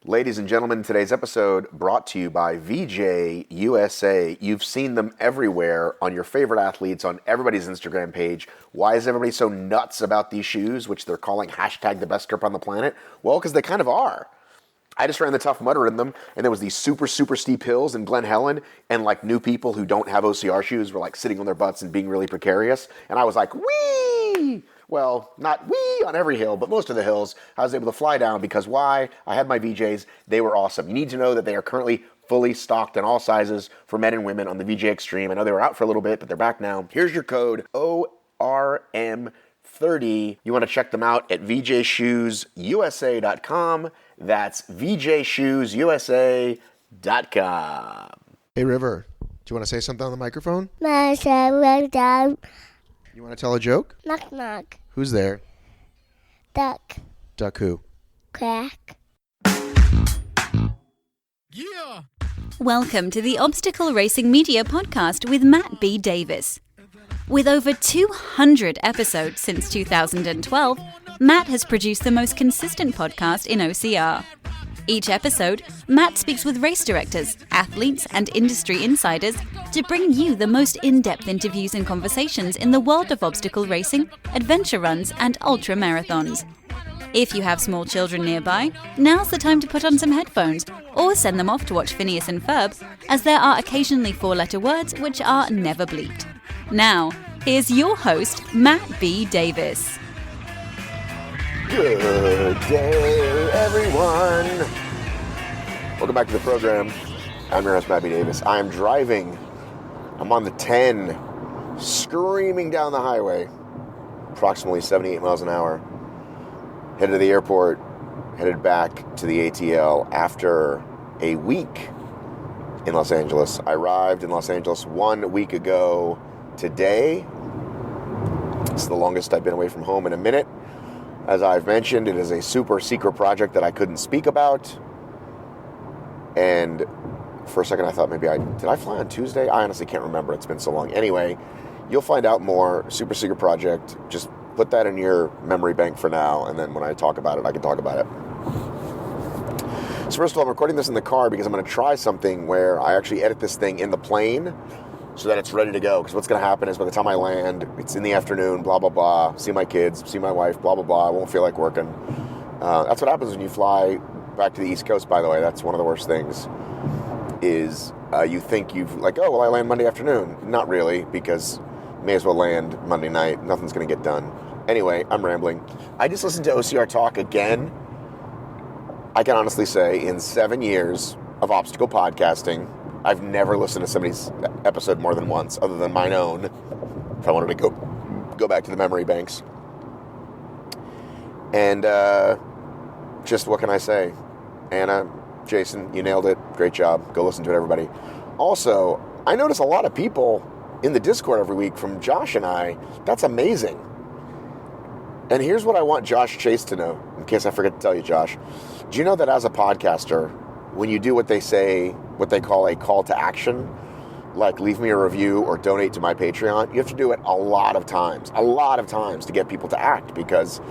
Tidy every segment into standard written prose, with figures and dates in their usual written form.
Ladies and gentlemen, today's episode brought to you by VJ USA. You've seen them everywhere on your favorite athletes, on everybody's Instagram page. Why is everybody so nuts about these shoes, which they're calling hashtag the best grip on the planet? Well, because they kind of are. I just ran the Tough Mudder in them, and there was these super steep hills in Glen Helen, and like new people who don't have OCR shoes were like sitting on their butts and being really precarious. And I was like, whee! Well, not whee on every hill, but most of the hills, I was able to fly down because why? I had my VJs. They were awesome. You need to know that they are currently fully stocked in all sizes for men and women on the VJ Extreme. I know they were out for a little bit, but they're back now. Here's your code, ORM30. You want to check them out at VJShoesUSA.com. That's VJShoesUSA.com. Hey, River, do you want to say something on the microphone? You want to tell a joke? Knock, knock. Who's there? Duck. Duck who? Quack. Yeah. Welcome to the Obstacle Racing Media Podcast with Matt B. Davis. With over 200 episodes since 2012, Matt has produced the most consistent podcast in OCR. Each episode, Matt speaks with race directors, athletes, and industry insiders to bring you the most in-depth interviews and conversations in the world of obstacle racing, adventure runs, and ultra marathons. If you have small children nearby, now's the time to put on some headphones or send them off to watch Phineas and Ferb, as there are occasionally four-letter words which are never bleeped. Now, here's your host, Matt B. Davis. Good day, everyone. Welcome back to the program. I'm your host, Matt B. Davis. I'm driving. I'm on the 10, screaming down the highway, approximately 78 miles an hour. Headed to the airport, headed back to the ATL after a week in Los Angeles. I arrived in Los Angeles 1 week ago today. It's the longest I've been away from home in a minute. As I've mentioned, it is a super secret project that I couldn't speak about. And for a second I thought maybe did I fly on Tuesday? I honestly can't remember. It's been so long. Anyway, you'll find out more. Super secret project. Just put that in your memory bank for now. And then when I talk about it, I can talk about it. So first of all, I'm recording this in the car because I'm going to try something where I actually edit this thing in the plane so that it's ready to go. Because what's going to happen is by the time I land, it's in the afternoon, blah, blah, blah, see my kids, see my wife, blah, blah, blah. I won't feel like working. That's what happens when you fly back to the East Coast, by the way. That's one of the worst things is you think you've like, oh, well, I land Monday afternoon. Not really, because may as well land Monday night. Nothing's going to get done. Anyway, I'm rambling. I just listened to OCR Talk again. I can honestly say in 7 years of obstacle podcasting, I've never listened to somebody's episode more than once, other than mine own, if I wanted to go back to the memory banks. And just what can I say? Anna, Jason, you nailed it. Great job. Go listen to it, everybody. Also, I notice a lot of people in the Discord every week from Josh and I. That's amazing. And here's what I want Josh Chase to know, in case I forget to tell you, Josh. Do you know that as a podcaster, when you do what they say, what they call a call to action, like leave me a review or donate to my Patreon, you have to do it a lot of times to get people to act, because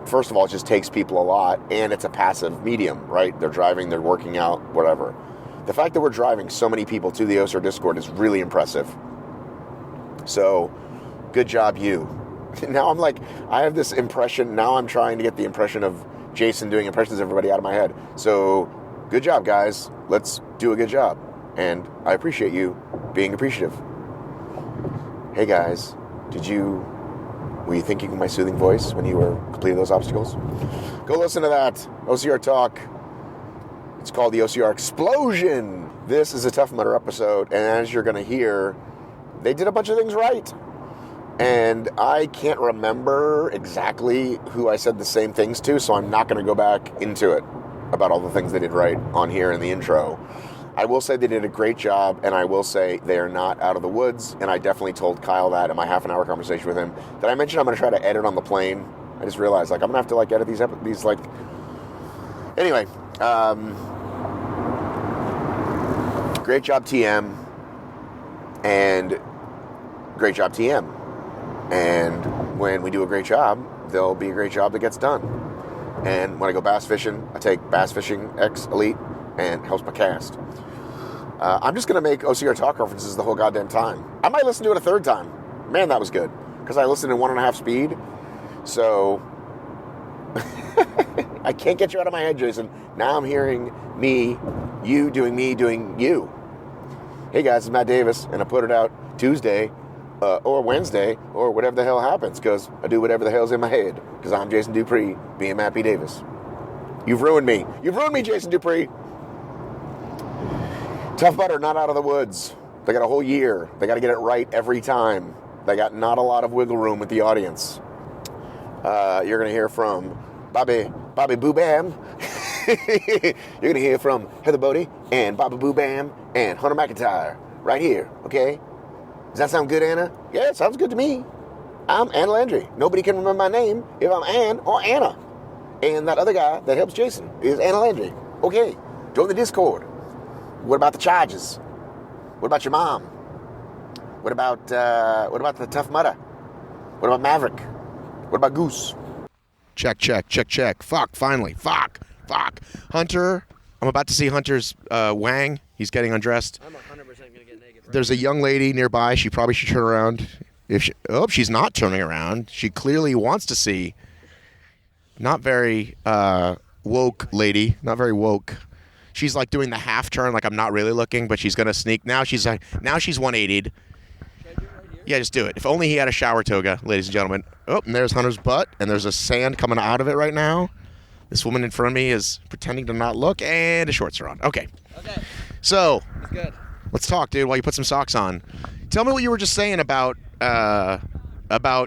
first of all, it just takes people a lot, and it's a passive medium, right? They're driving, they're working out, whatever. The fact that we're driving so many people to the OCR Discord is really impressive. So, good job, you. Now I'm like, I have this impression, now I'm trying to get the impression of Jason doing impressions of everybody out of my head. So, good job, guys. Let's do a good job. And I appreciate you being appreciative. Hey, guys, were you thinking of my soothing voice when you were completing those obstacles? Go listen to that. OCR Talk. It's called the OCR Explosion. This is a Tough Mudder episode, and as you're going to hear, they did a bunch of things right. And I can't remember exactly who I said the same things to, so I'm not going to go back into it about all the things they did right on here in the intro. I will say they did a great job, and I will say they are not out of the woods, and I definitely told Kyle that in my half-an-hour conversation with him. Did I mention I'm going to try to edit on the plane? I just realized, like, I'm going to have to, like, edit these, like... Anyway, great job, TM, and great job, TM. And when we do a great job, there'll be a great job that gets done. And when I go bass fishing, I take Bass Fishing X Elite, and it helps my cast. I'm just going to make OCR talk references the whole goddamn time. I might listen to it a third time. Man, that was good. Because I listened in 1.5 speed. So, I can't get you out of my head, Jason. Now I'm hearing you doing you. Hey guys, it's Matt Davis, and I put it out Tuesday, or Wednesday, or whatever the hell happens, because I do whatever the hell's in my head, because I'm Jason Dupree, being Matt B. Davis. You've ruined me. You've ruined me, Jason Dupree. Tough Mudder, not out of the woods. They got a whole year. They got to get it right every time. They got not a lot of wiggle room with the audience. You're going to hear from Bobby Boo Bam. You're going to hear from Heather Bodie and Bobby Boo Bam and Hunter McIntyre right here, okay? Does that sound good, Anna? Yeah, it sounds good to me. I'm Anna Landry. Nobody can remember my name if I'm Ann or Anna. And that other guy that helps Jason is Anna Landry. Okay, join the Discord. What about the charges? What about your mom? What about the Tough Mudder? What about Maverick? What about Goose? Check. Fuck, finally. Fuck. Hunter, I'm about to see Hunter's wang. He's getting undressed. I'm 100% going to get naked. There's a young lady nearby. She probably should turn around. She's not turning around. She clearly wants to see. Not very woke lady. Not very woke. She's like doing the half turn, like I'm not really looking, but she's gonna sneak. Now she's 180'd. Yeah, just do it. If only he had a shower toga, ladies and gentlemen. Oh, and there's Hunter's butt, and there's a sand coming out of it right now. This woman in front of me is pretending to not look, and the shorts are on. Okay. So, That's good. let's talk, dude, while you put some socks on. Tell me what you were just saying about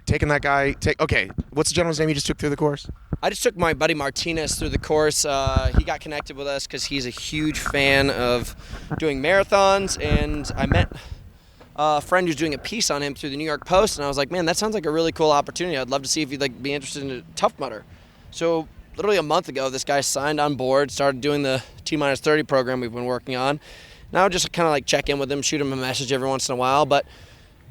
taking that guy. Okay, what's the gentleman's name you just took through the course? I just took my buddy Martinez through the course. He got connected with us because he's a huge fan of doing marathons, and I met a friend who's doing a piece on him through the New York Post, and I was like, man, that sounds like a really cool opportunity. I'd love to see if you'd be interested in a Tough Mudder. So literally a month ago, this guy signed on board, started doing the T-30 program we've been working on. Now just kind of check in with him, shoot him a message every once in a while, but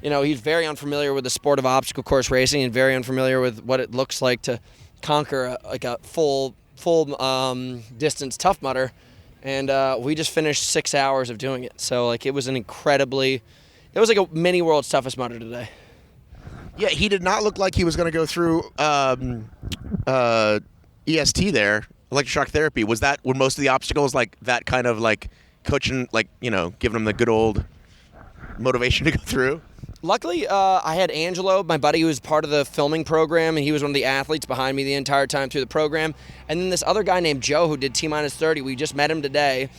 he's very unfamiliar with the sport of obstacle course racing and very unfamiliar with what it looks like to conquer a full distance Tough Mudder, and we just finished 6 hours of doing it. So it was it was like a mini world's toughest mudder today. Yeah, he did not look like he was going to go through EST there, electroshock therapy. Were most of the obstacles that kind of coaching, giving him the good old motivation to go through? Luckily, I had Angelo, my buddy, who was part of the filming program, and he was one of the athletes behind me the entire time through the program. And then this other guy named Joe, who did T-30, we just met him today,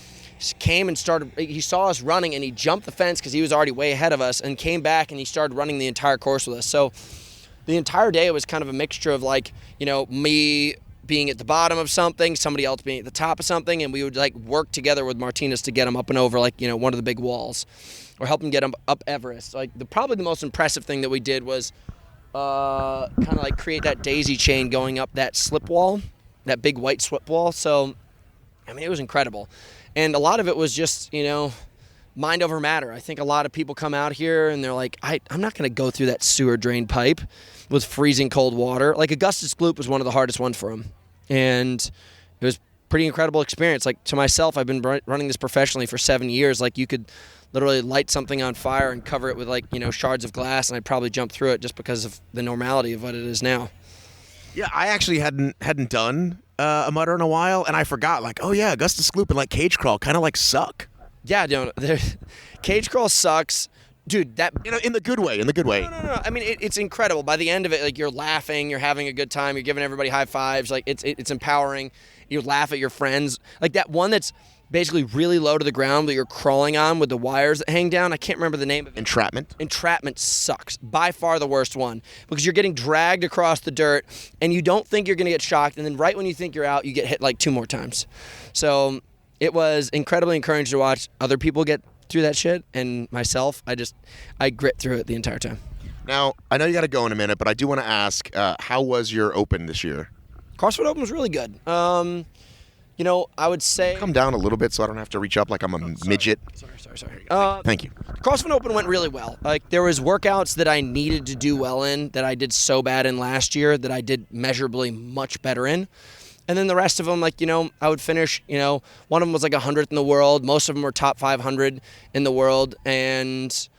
came and he saw us running, and he jumped the fence because he was already way ahead of us, and came back, and he started running the entire course with us. So the entire day, it was kind of a mixture of me being at the bottom of something, somebody else being at the top of something, and we would work together with Martinez to get him up and over one of the big walls, or help him get him up Everest. Probably the most impressive thing that we did was create that daisy chain going up that slip wall, that big white slip wall. So, it was incredible. And a lot of it was just, mind over matter. I think a lot of people come out here and they're like, I'm not going to go through that sewer drain pipe with freezing cold water. Augustus Gloop was one of the hardest ones for him. And it was pretty incredible experience. To myself, I've been running this professionally for 7 years. You could literally light something on fire and cover it with shards of glass, and I'd probably jump through it just because of the normality of what it is now. Yeah, I actually hadn't done a mudder in a while, and I forgot. Oh yeah, Augustus Gloop and cage crawl kind of suck. Yeah, cage crawl sucks, dude. That in the good way. In the good way. No. It's incredible. By the end of it, you're laughing, you're having a good time, you're giving everybody high fives. It's empowering. You laugh at your friends. That one that's basically really low to the ground that you're crawling on with the wires that hang down. I can't remember the name of it. Entrapment sucks. By far the worst one, because you're getting dragged across the dirt and you don't think you're going to get shocked, and then right when you think you're out, you get hit 2 more times. So it was incredibly encouraging to watch other people get through that shit, and myself, I grit through it the entire time. Now, I know you got to go in a minute, but I do want to ask, how was your Open this year? CrossFit Open was really good. I would say... Come down a little bit so I don't have to reach up like I'm a midget. Sorry. Thank you. CrossFit Open went really well. There was workouts that I needed to do well in that I did so bad in last year that I did measurably much better in. And then the rest of them, like, I would finish, one of them was like 100th in the world. Most of them were top 500 in the world. And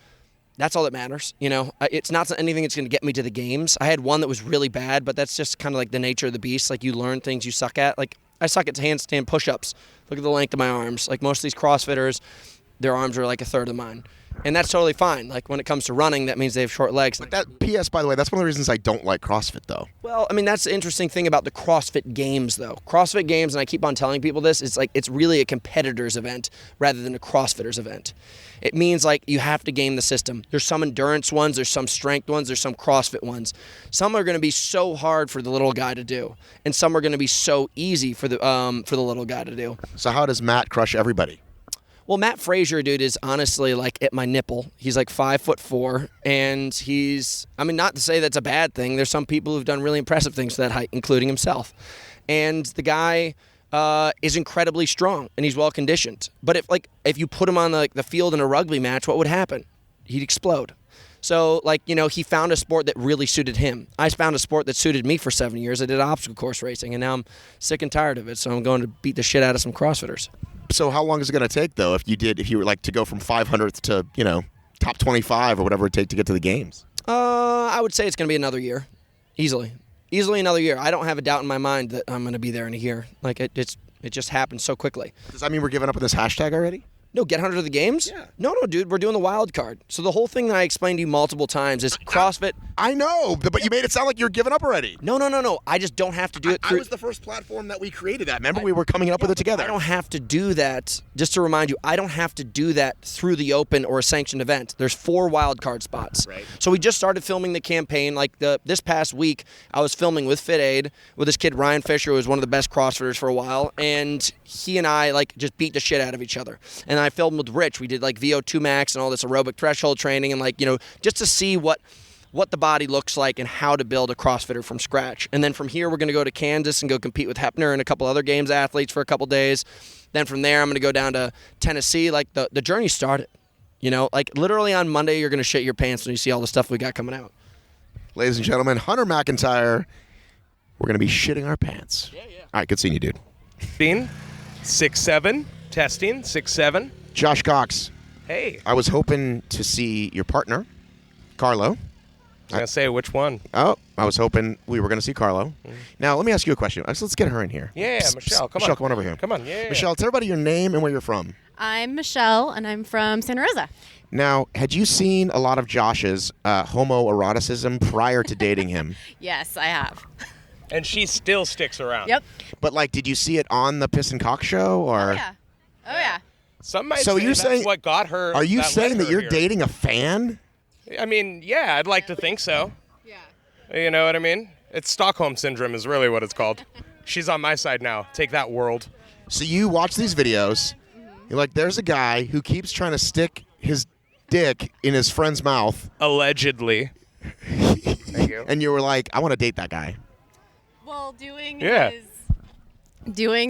that's all that matters. It's not anything that's going to get me to the games. I had one that was really bad, but that's just kind of like the nature of the beast. Like, you learn things you suck at. Like, I suck at handstand push-ups. Look at the length of my arms. Like, most of these CrossFitters, their arms are like a third of mine. And that's totally fine. Like, when it comes to running, that means they have short legs. But that PS, by the way, that's one of the reasons I don't like CrossFit, though. Well, I mean, that's the interesting thing about the CrossFit Games, though. CrossFit Games, and I keep on telling people this, it's really a competitor's event rather than a CrossFitter's event. It means, like, you have to game the system. There's some endurance ones, there's some strength ones, there's some CrossFit ones. Some are going to be so hard for the little guy to do, and some are going to be so easy for the little guy to do. So how does Matt crush everybody? Well, Matt Frazier, dude, is honestly like at my nipple. He's like 5'4", and he's, I mean, not to say that's a bad thing. There's some people who've done really impressive things for that height, including himself. And the guy is incredibly strong, and he's well conditioned. But if you put him on the field in a rugby match, what would happen? He'd explode. So, he found a sport that really suited him. I found a sport that suited me for 7 years. I did obstacle course racing, and now I'm sick and tired of it, so I'm going to beat the shit out of some CrossFitters. So how long is it going to take, though, if you were like to go from 500th to, top 25 or whatever it take to get to the games? I would say it's going to be another year. Easily another year. I don't have a doubt in my mind that I'm going to be there in a year. Like, it just happened so quickly. Does that mean we're giving up on this hashtag already? No, get 100 of the games? Yeah. No, dude, we're doing the wild card. So the whole thing that I explained to you multiple times is CrossFit. I know, but you made it sound like you're giving up already. No. I just don't have to do it I through. was the first platform that we created that. Remember, we were coming up with it together. I don't have to do that. Just to remind you, I don't have to do that through the open or a sanctioned event. There's 4 wild card spots. Right. So we just started filming the campaign. Like this past week, I was filming with Fit Aid with this kid Ryan Fisher, who was one of the best CrossFitters for a while, and he and I just beat the shit out of each other. And I filmed with Rich. We did VO2 max and all this aerobic threshold training, and just to see what the body looks like and how to build a CrossFitter from scratch. And then from here, we're going to go to Kansas and go compete with Hepner and a couple other games athletes for a couple days. Then from there, I'm going to go down to Tennessee. The journey started. Literally on Monday, you're going to shit your pants when you see all the stuff we got coming out. Ladies and gentlemen, Hunter McIntyre, we're going to be shitting our pants. Yeah. All right, good seeing you, dude. 6'7", testing, 6'7". Josh Cox. Hey. I was hoping to see your partner, Carlo. I was going to say, which one? Oh, I was hoping we were going to see Carlo. Now, let me ask you a question. Let's get her in here. Yeah, Michelle, come on. Michelle, come on over here. Come on, yeah. Michelle, tell everybody your name and where you're from. I'm Michelle, and I'm from Santa Rosa. Now, had you seen a lot of Josh's homoeroticism prior to dating him? Yes, I have. And she still sticks around. Yep. But, did you see it on the PisNCox show? Or? Oh, yeah. Some might So say you're that's saying, what got her. Are you led saying that her you're here. dating a fan? I mean, yeah, I'd like to think so. Yeah. You know what I mean? It's Stockholm Syndrome is really what it's called. She's on my side now. Take that, world. So you watch these videos. You're like, there's a guy who keeps trying to stick his dick in his friend's mouth. Allegedly. Thank you. And you were like, I want to date that guy. Well, doing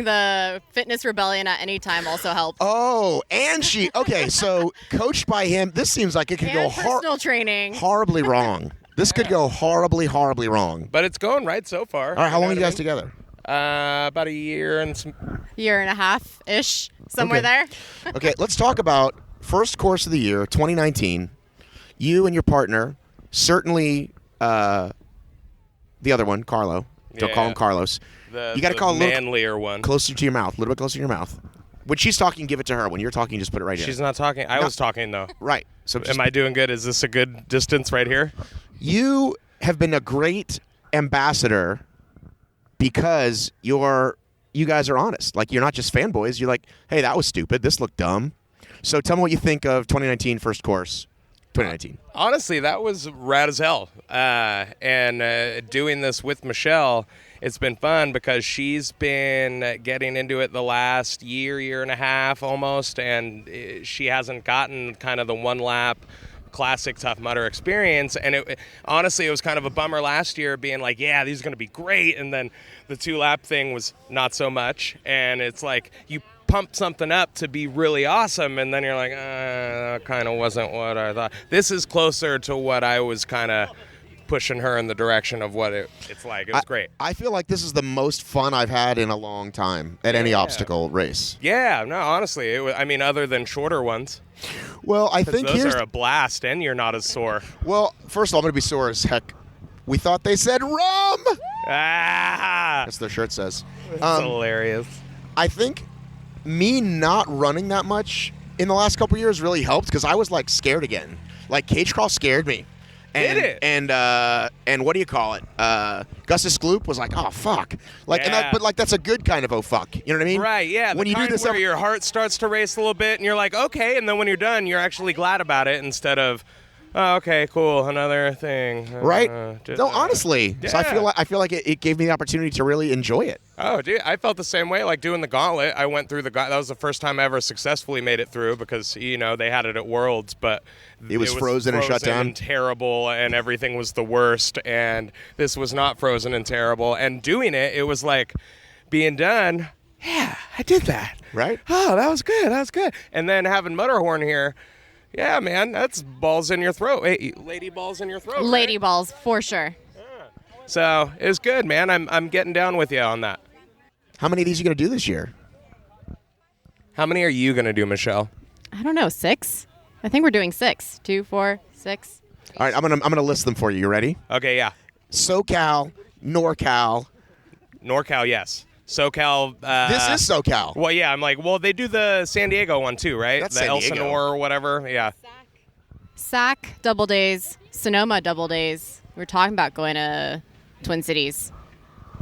the fitness rebellion at any time also helped. Oh, and okay, so coached by him, this seems like it could go And personal training. horribly wrong. This could go horribly, horribly wrong. But it's going right so far. All right, how long are you guys together? About a year and some. Year and a half-ish, somewhere Okay. there. Okay, let's talk about first course of the year, 2019. You and your partner, certainly the other one, Carlo. Don't call him Carlos. You got to call a little manlier one. closer to your mouth, a little bit closer to your mouth. When she's talking, give it to her. When you're talking, just put it right in. She's not talking. I was talking, though. Right. So Am I doing good? Is this a good distance right here? You have been a great ambassador because you guys are honest. You're not just fanboys. You're like, hey, that was stupid. This looked dumb. So tell me what you think of 2019 first course. 2019. Honestly, that was rad as hell. And doing this with Michelle, it's been fun because she's been getting into it the last year and a half almost, and she hasn't gotten kind of the one lap classic Tough Mudder experience. And honestly, it was kind of a bummer last year being like, yeah, these are going to be great. And then the 2-lap thing was not so much. And it's like you pump something up to be really awesome, and then you're like, that kind of wasn't what I thought. This is closer to what I was kind of pushing her in the direction of what it's like. It was great. I feel like this is the most fun I've had in a long time at any obstacle race. Yeah, no, honestly, other than shorter ones. Well, I think those are a blast, and you're not as sore. Well, first of all, I'm going to be sore as heck. We thought they said rum. That's their shirt says. That's hilarious. I think me not running that much in the last couple of years really helped because I was like scared again. Like cage crawl scared me. Did it? And what do you call it? Gus's Gloop was like, oh fuck. Like, yeah. But like that's a good kind of oh fuck. You know what I mean? Right. Yeah. When you do this, where your heart starts to race a little bit, and you're like, okay, and then when you're done, you're actually glad about it instead of, oh, okay, cool, another thing. Right? No, honestly. Yeah. So I feel like it gave me the opportunity to really enjoy it. Oh, dude, I felt the same way. Like doing the gauntlet, I went through that was the first time I ever successfully made it through because they had it at Worlds, but it was frozen and shut down, and terrible, and everything was the worst. And this was not frozen and terrible. And doing it was like being done. Yeah, I did that. Right? Oh, that was good. That was good. And then having Mutterhorn here. Yeah, man, that's balls in your throat. Hey, lady balls in your throat. Lady right? balls, for sure. Yeah. So it was good, man. I'm getting down with you on that. How many of these are you going to do this year? How many are you going to do, Michelle? I don't know, 6? I think we're doing 6. 2, 4, 6. All right, I'm gonna list them for you. You ready? Okay, yeah. SoCal, NorCal. NorCal, yes. SoCal. This is SoCal. Well, yeah, I'm like, well, they do the San Diego one too, right? That's the San Diego. Elsinore or whatever. Yeah. SAC, double days. Sonoma, double days. We're talking about going to Twin Cities.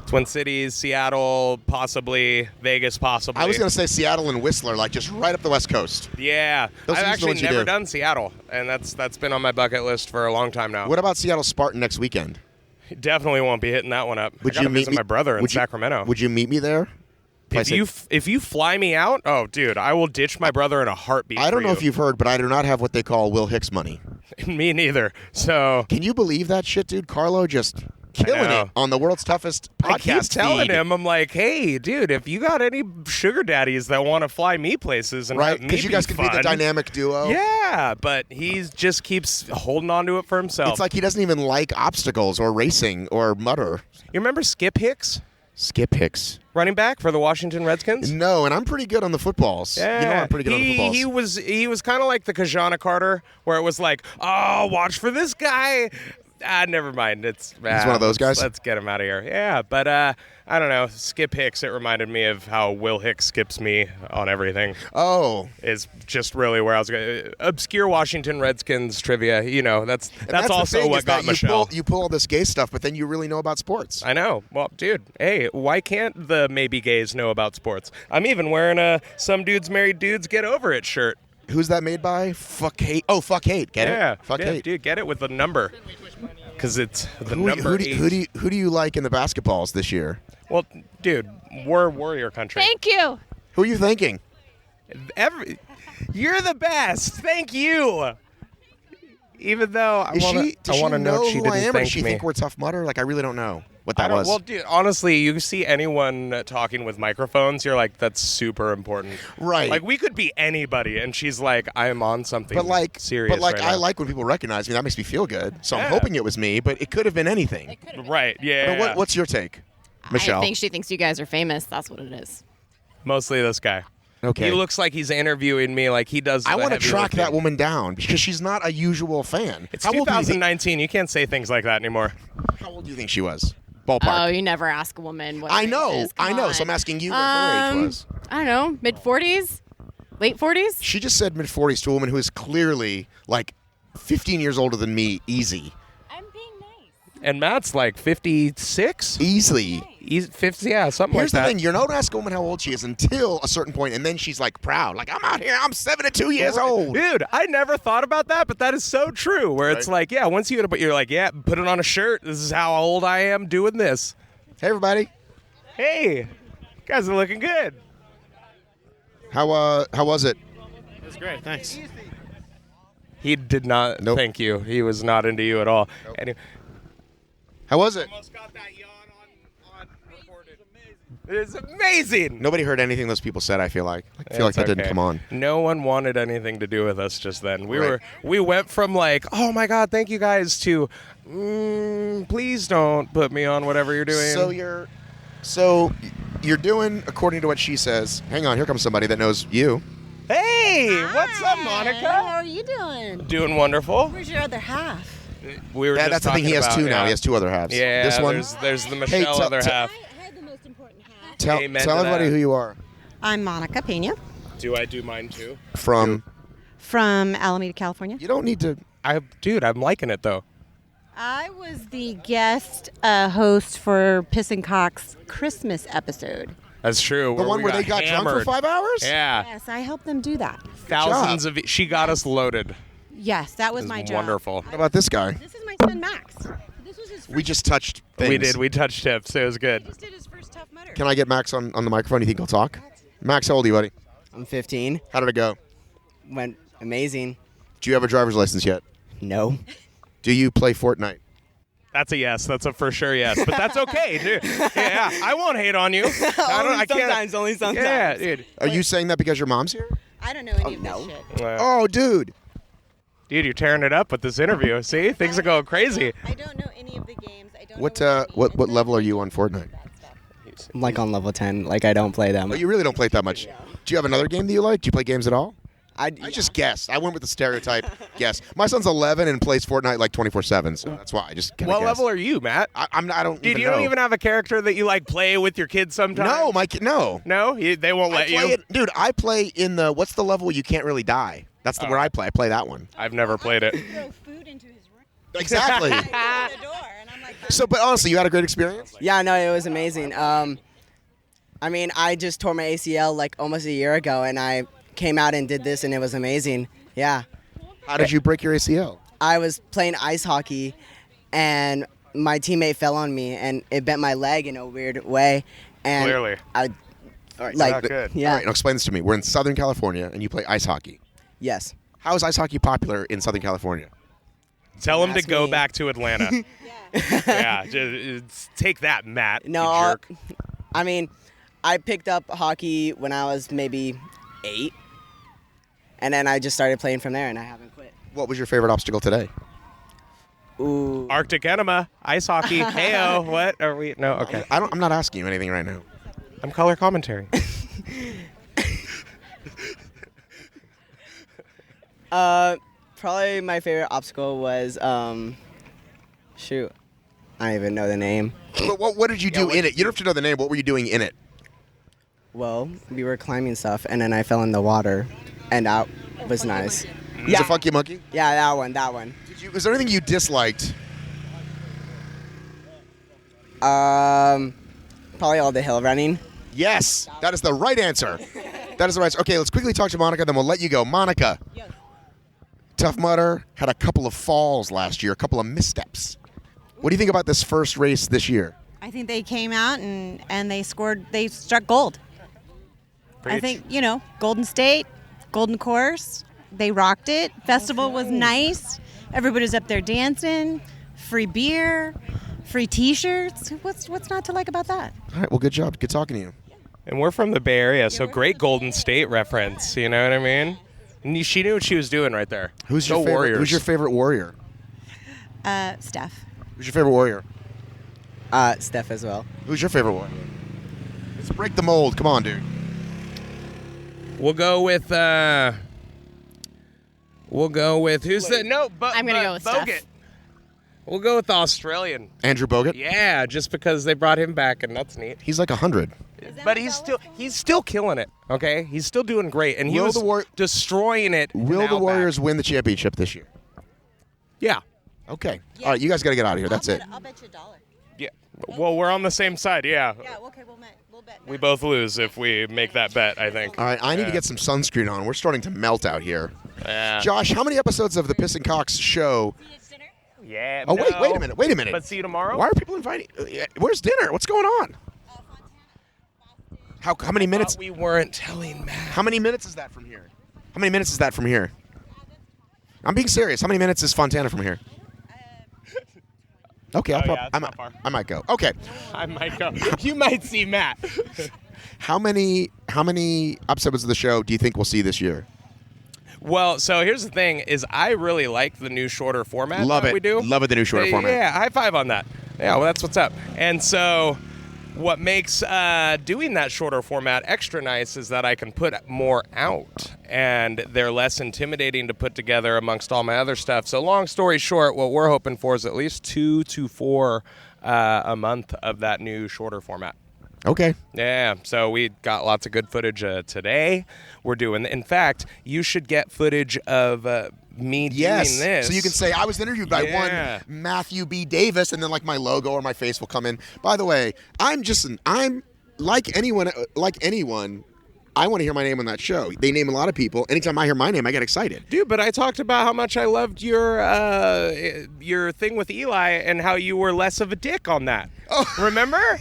Twin Cities, Seattle, possibly Vegas, possibly. I was going to say Seattle and Whistler, like just right up the West Coast. Yeah. Those I've are the actually ones you never do. done Seattle, and that's been on my bucket list for a long time now. What about Seattle Spartan next weekend? Definitely won't be hitting that one up. Would I gotta you meet visit me- my brother in would you- Sacramento. Would you meet me there? If you fly me out, oh, dude, I will ditch my brother in a heartbeat. I don't for know if you've heard, but I do not have what they call Will Hicks money. Me neither. So Can you believe that shit, dude? Carlo just killing know. it on the world's toughest podcast I keep telling feed. him, I'm like, hey, dude, if you got any sugar daddies that want to fly me places and Right? have me Because you guys be can be the fun, dynamic duo. Yeah, but he just keeps holding on to it for himself. It's like he doesn't even like obstacles or racing or mutter. You remember Skip Hicks, Skip Hicks. running back for the Washington Redskins? No, and I'm pretty good on the footballs. Yeah, You know I'm pretty good on the footballs. He was kind of like the Kajana Carter, where it was like, oh, watch for this guy. Never mind. He's one of those guys? Let's get him out of here. Yeah, but I don't know. Skip Hicks. It reminded me of how Will Hicks skips me on everything. Oh. Is just really where I was going. Obscure Washington Redskins trivia. You know, that's the also thing, what is that got Michelle. You pull all this gay stuff, but then you really know about sports. I know. Well, dude, hey, why can't the maybe gays know about sports? I'm even wearing a "Some Dudes Married Dudes Get Over It" shirt. Who's that made by? Fuck Hate. Oh, Fuck Hate. Get it? Fuck yeah, Hate. dude, get it with the number. Because it's the Who number do 8. who do you like in the basketballs this year? Well, dude, we're Warrior Country. Thank you. Who are you thinking? You're the best. Thank you. Even though I want to know she who I didn't am, or thank does she me. think we're tough mutter? Like I really don't know what I that don't, was. well, dude, honestly, you see anyone talking with microphones, you're like, that's super important. Right. Like, we could be anybody, and she's like, I'm on something but like, serious right I now. like when people recognize me. That makes me feel good. So I'm Yeah. hoping it was me, but it could have been anything. Right, yeah. But what's your take, Michelle? I think she thinks you guys are famous. That's what it is. Mostly this guy. Okay. He looks like he's interviewing me like he does. I want to track that woman down because she's not a usual fan. It's How old do you think- 2019. You can't say things like that anymore. How old do you think she was? Oh, Ballpark. you never ask a woman what I her age know. is. Come I know. on. So I'm asking you what her age was. I don't know, mid-40s? Late 40s? She just said mid-40s to a woman who is clearly like 15 years older than me, easy. I'm being nice. And Matt's like 56? Easily. He's 50, yeah, something Here's like the that. thing. You don't ask a woman how old she is until a certain point, and then she's like proud. Like, I'm out here. I'm 72 years old. Dude, I never thought about that, but that is so true. Where it's Right. like, yeah, once you get a, you're like, yeah, put it on a shirt. This is how old I am doing this. Hey, everybody. Hey, you guys are looking good. How was it? It was great, thanks. He did not Nope. thank you. He was not into you at all. Anyway, How was it? almost got that yawn on recorded. It's amazing. Nobody heard anything those people said. I feel like It's that didn't okay. come on. No one wanted anything to do with us just then. Right. We went from like, oh my God, thank you guys, to please don't put me on whatever you're doing. So you're doing according to what she says. Hang on, here comes somebody that knows you. Hey, what's up, Monica? How are you doing? Doing wonderful. Where's your other half? We were just That's the thing. He has talking two about, now. yeah. He has two other halves. Yeah, This one. there's the Michelle tell- other tell- half. I had the most important half. Tell Amen to everybody that. who you are. I'm Monica Pena Do I do mine too? From. from Alameda, California. You don't need to. Dude, I'm liking it though. I was the guest host for PisNCox Christmas episode. That's true. The one we where they got drunk for hammered. 5 hours? Yeah, Yes, I helped them do that. thousands of. She got us loaded. Yes, that was It my was job. wonderful. How about this guy? This is my son Max. This was his first. We just touched things. We did. We touched tips. It was good. just did his first Tough Mudder. Can I get Max on the microphone? You think he'll talk? Max, how old are you, buddy? I'm 15. How did it go? Went amazing. Do you have a driver's license yet? No. Do you play Fortnite? That's a yes. That's a for sure yes. But that's okay, dude. Yeah, I won't hate on you. I can't. Only sometimes. Yeah, dude. Are you saying that because your mom's here? I don't know any of no. this shit. Oh, dude. Dude, you're tearing it up with this interview. See, things are going crazy. I don't know any of the games. I don't What know what level are you on Fortnite? I'm like on level 10. Like I don't play them. Oh, you really don't play it that much. Do you have another game that you like? Do you play games at all? I I just guessed. I went with the stereotype guess. My son's 11 and plays Fortnite like 24/7, so that's why I just kind of What level are you, Matt? I don't Dude, even you know. don't even have a character that you like play with your kids sometimes. No, my kid. No. No, they won't I let play you. it, dude. I play in the what's the level where you can't really die? That's the where I play. I play that one. I've never played it. Throw food into his room. Exactly. I go to the door and I'm like, So, but honestly, you had a great experience. Yeah, no, it was amazing. I mean, I just tore my ACL like almost a year ago, and I came out and did this, and it was amazing. Yeah. How did you break your ACL? I was playing ice hockey, and my teammate fell on me, and it bent my leg in a weird way. And Clearly. I, All like, not good. yeah, All right, now explain this to me. We're in Southern California, and you play ice hockey. yes. How is ice hockey popular in Southern California? Tell him to Ask go me. back to Atlanta. Yeah, just take that, Matt. No, you jerk. I mean, I picked up hockey when I was maybe 8, and then I just started playing from there, and I haven't quit. What was your favorite obstacle today? Ooh. Arctic enema, ice hockey. Heyo, what are we? No, okay. I'm not asking you anything right now. I'm color commentary. Probably my favorite obstacle was, shoot, I don't even know the name. But what did you do in it? You don't have to know the name. What were you doing in it? Well, we were climbing stuff, and then I fell in the water, and that was nice. Was it Funky Monkey? Yeah, that one. Was there anything you disliked? Probably all the hill running. Yes, that is the right answer. That is the right answer. Okay, let's quickly talk to Monica, then we'll let you go. Monica, Tough Mudder had a couple of falls last year, a couple of missteps. What do you think about this first race this year? I think they came out and they struck gold. I think, Golden State, Golden Course, they rocked it. Festival was nice. Everybody's up there dancing. Free beer, free T-shirts. What's not to like about that? All right, well, good job. Good talking to you. And we're from the Bay Area, so great Golden State reference. You know what I mean? And she knew what she was doing right there. Who's Go your favorite? Warriors. Who's your favorite warrior? Steph. Who's your favorite warrior? Steph as well. Who's your favorite warrior? Let's break the mold. Come on, dude. We'll go with who's the no? I'm gonna go with Bogut. Steph. We'll go with the Australian. Andrew Bogut. Yeah, just because they brought him back, and that's neat. He's like 100. But he's still killing it. Okay, he's still doing great, and he Will was the destroying it. Will the Outback. Warriors win the championship this year? Yeah, Okay. All right, you guys got to get out of here. That's it. I'll bet you $1. yeah. Well, we're on the same side. Yeah, Yeah, okay, we'll bet. we both lose if we make that bet. I think. All right, I need to get some sunscreen on. We're starting to melt out here. Yeah. Josh, how many episodes of the PisNCox show? Yeah. Oh, no. wait a minute. But see you tomorrow. Why are people inviting? Where's dinner? What's going on? How many minutes? We weren't telling Matt. How many minutes is that from here? How many minutes is that from here? I'm being serious. How many minutes is Fontana from here? Okay, yeah, it's not far. I might go. Okay. I might go. You might see Matt. How many episodes of the show do you think we'll see this year? Well, so here's the thing: is I really like the new shorter format Love that it. we do. Love it, the new shorter format. Yeah, high five on that. Yeah, well, that's what's up. And so, what makes doing that shorter format extra nice is that I can put more out, and they're less intimidating to put together amongst all my other stuff. So, long story short, what we're hoping for is at least 2 to 4 a month of that new shorter format. Okay. Yeah, so we got lots of good footage today. We're doing, in fact, you should get footage of me doing this. So you can say, I was interviewed by one Matthew B. Davis, and then like my logo or my face will come in. By the way, I'm like anyone, I want to hear my name on that show. They name a lot of people. Anytime I hear my name, I get excited. Dude, but I talked about how much I loved your thing with Eli and how you were less of a dick on that. Oh. Remember?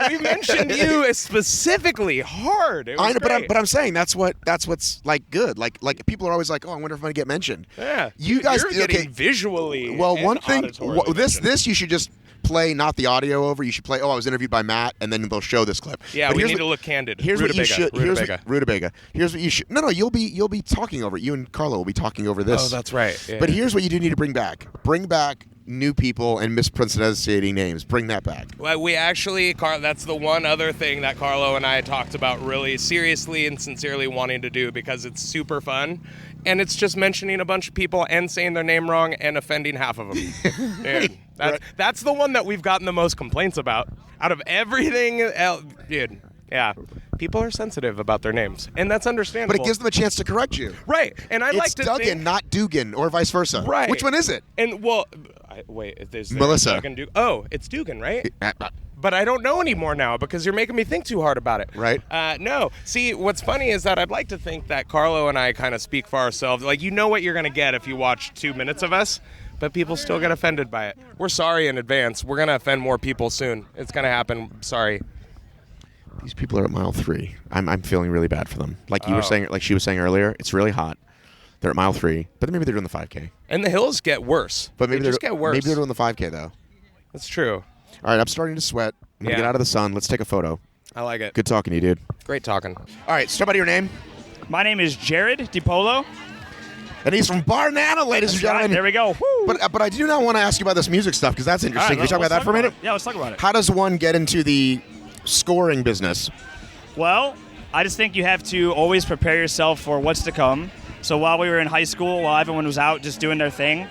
We mentioned you specifically hard. It was great. But I'm saying that's what's like good. Like people are always like, oh, I wonder if I'm gonna get mentioned. Yeah, you guys you're getting visually. Well, and one thing. auditorily This you should just play not the audio over. You should play. Oh, I was interviewed by Matt, and then they'll show this clip. Yeah, we need to look candid. Here's what you should. Rutabaga. Here's what you should. No, you'll be talking over it. You and Carlo will be talking over this. Oh, that's right. Yeah. But here's what you do need to bring back. Bring back new people and mispronunciating names. Bring that back. Well, we actually, that's the one other thing that Carlo and I talked about really seriously and sincerely wanting to do because it's super fun. And it's just mentioning a bunch of people and saying their name wrong and offending half of them. Dude, that's the one that we've gotten the most complaints about out of everything else. Dude, yeah. People are sensitive about their names, and that's understandable. But it gives them a chance to correct you. Right. And I like to Duggan, think... not Dugan, or vice versa. Right. Which one is it? And, well, wait, is there Melissa. Duggan oh, it's Dugan, right? But I don't know anymore now because you're making me think too hard about it. Right. No. See, what's funny is that I'd like to think that Carlo and I kind of speak for ourselves. Like, you know what you're going to get if you watch 2 minutes of us, but people still get offended by it. We're sorry in advance. We're going to offend more people soon. It's going to happen. Sorry. These people are at mile 3. I'm feeling really bad for them. Like you were saying, like she was saying earlier, it's really hot. They're at mile 3, but maybe they're doing the 5K. And the hills get worse. But maybe they just get worse. Maybe they're doing the 5K though. That's true. All right, I'm starting to sweat. I'm gonna get out of the sun. Let's take a photo. I like it. Good talking to you, dude. Great talking. All right, so about your name. My name is Jared Depolo. And he's from BarNana, ladies and gentlemen. Right, there we go. Woo. But I do not want to ask you about this music stuff because that's interesting. Can we talk about that for a minute? Yeah, let's talk about it. How does one get into the scoring business? Well, I just think you have to always prepare yourself for what's to come. So while we were in high school, while everyone was out just doing their thing,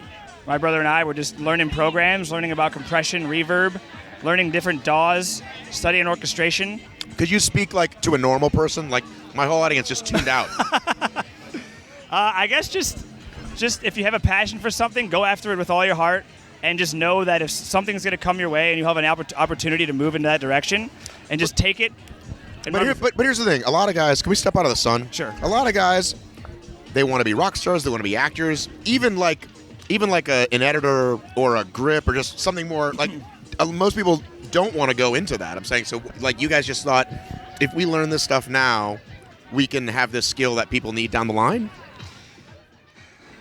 my brother and I were just learning programs, learning about compression, reverb, learning different DAWs, studying orchestration. Could you speak like to a normal person? Like my whole audience just tuned out. I guess just if you have a passion for something, go after it with all your heart, and just know that if something's going to come your way and you have an opportunity to move in that direction, and just take it. But here's the thing. A lot of guys, can we step out of the sun? Sure. A lot of guys, they want to be rock stars. They want to be actors. Even like an editor or a grip or just something more like most people don't want to go into that. I'm saying, so like you guys just thought if we learn this stuff now, we can have this skill that people need down the line.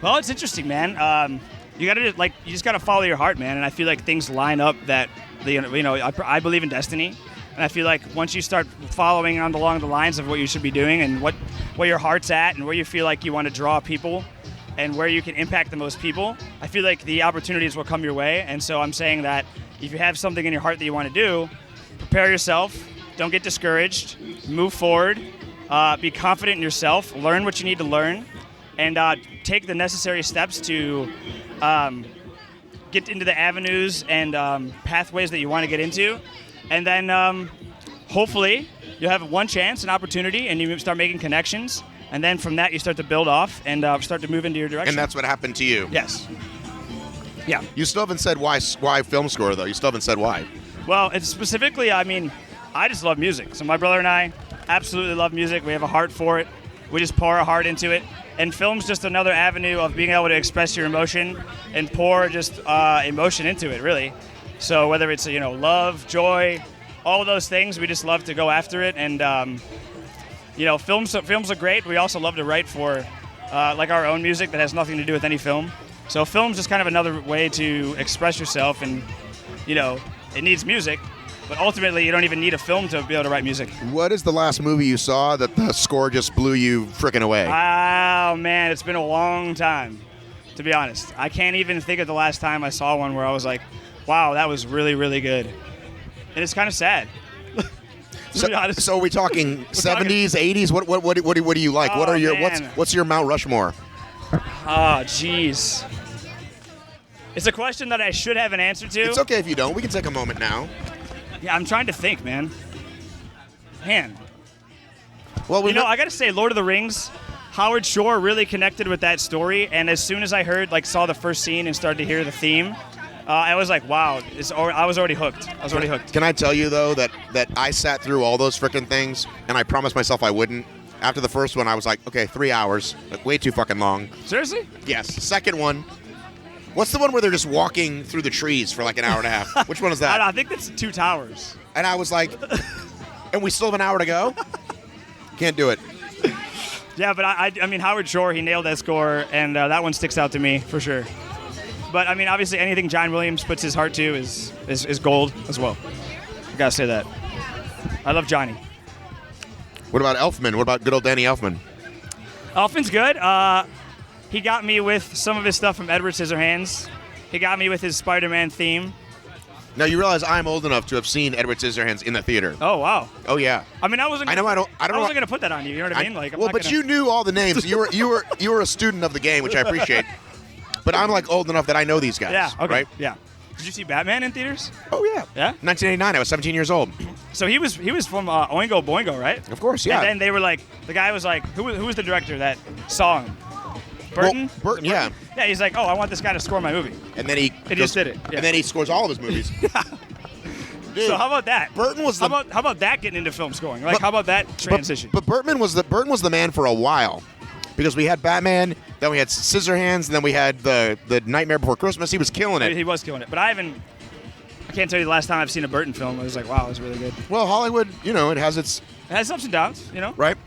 Well, it's interesting, man. You just gotta follow your heart, man. And I feel like things line up that I believe in destiny. And I feel like once you start following along the lines of what you should be doing and where your heart's at and where you feel like you want to draw people and where you can impact the most people, I feel like the opportunities will come your way. And so I'm saying that if you have something in your heart that you want to do, prepare yourself, don't get discouraged, move forward, be confident in yourself, learn what you need to learn, and take the necessary steps to get into the avenues and pathways that you want to get into. And then hopefully you'll have one chance, an opportunity, and you start making connections. And then from that, you start to build off and start to move into your direction. And that's what happened to you. Yes. Yeah. You still haven't said why film score, though. You still haven't said why. Well, it's specifically, I just love music. So my brother and I absolutely love music. We have a heart for it. We just pour our heart into it. And film's just another avenue of being able to express your emotion and pour just emotion into it, really. So whether it's love, joy, all of those things, we just love to go after it. And films are great. We also love to write for like our own music that has nothing to do with any film. So film's just kind of another way to express yourself and it needs music, but ultimately you don't even need a film to be able to write music. What is the last movie you saw that the score just blew you freaking away? Oh, man, it's been a long time, to be honest. I can't even think of the last time I saw one where I was like, wow, that was really, really good. And it's kind of sad. So are we talking 70s, 80s? What do you like? Oh, what are your man. what's your Mount Rushmore? Oh, jeez. It's a question that I should have an answer to. It's okay if you don't. We can take a moment now. Yeah, I'm trying to think, man. Well, I got to say, Lord of the Rings, Howard Shore really connected with that story. And as soon as I saw the first scene and started to hear the theme, I was like, wow, I was already hooked. Can I tell you, though, that I sat through all those freaking things, and I promised myself I wouldn't. After the first one, I was like, okay, 3 hours. Way too fucking long. Seriously? Yes. Second one. What's the one where they're just walking through the trees for like an hour and a half? Which one is that? I think that's Two Towers. And I was like, and we still have an hour to go? Can't do it. Yeah, but I mean, Howard Shore, he nailed that score, and that one sticks out to me for sure. But I mean, obviously, anything John Williams puts his heart to is gold as well. I gotta say that. I love Johnny. What about Elfman? What about good old Danny Elfman? Elfman's good. He got me with some of his stuff from Edward Scissorhands. He got me with his Spider-Man theme. Now you realize I'm old enough to have seen Edward Scissorhands in the theater. Oh wow. Oh yeah. I mean, I wasn't gonna put that on you. You know what I mean? You knew all the names. You were a student of the game, which I appreciate. But I'm like old enough that I know these guys. Yeah. Okay. Right? Yeah. Did you see Batman in theaters? Oh yeah. Yeah. 1989. I was 17 years old. So he was from Oingo Boingo, right? Of course. Yeah. And then they were like, the guy was like, who was the director that saw him? Burton? Well, Burton, yeah. Yeah, he's like, oh, I want this guy to score my movie. And then he just did it. Yeah. And then he scores all of his movies. Dude, so how about that? Burton was how about that getting into film scoring? Like, how about that transition? But Burton was the man for a while, because we had Batman, then we had Scissorhands, and then we had the Nightmare Before Christmas. He was killing it. He was killing it. But I can't tell you the last time I've seen a Burton film. I was like, wow, it was really good. Well, Hollywood, it has its ups and downs, Right.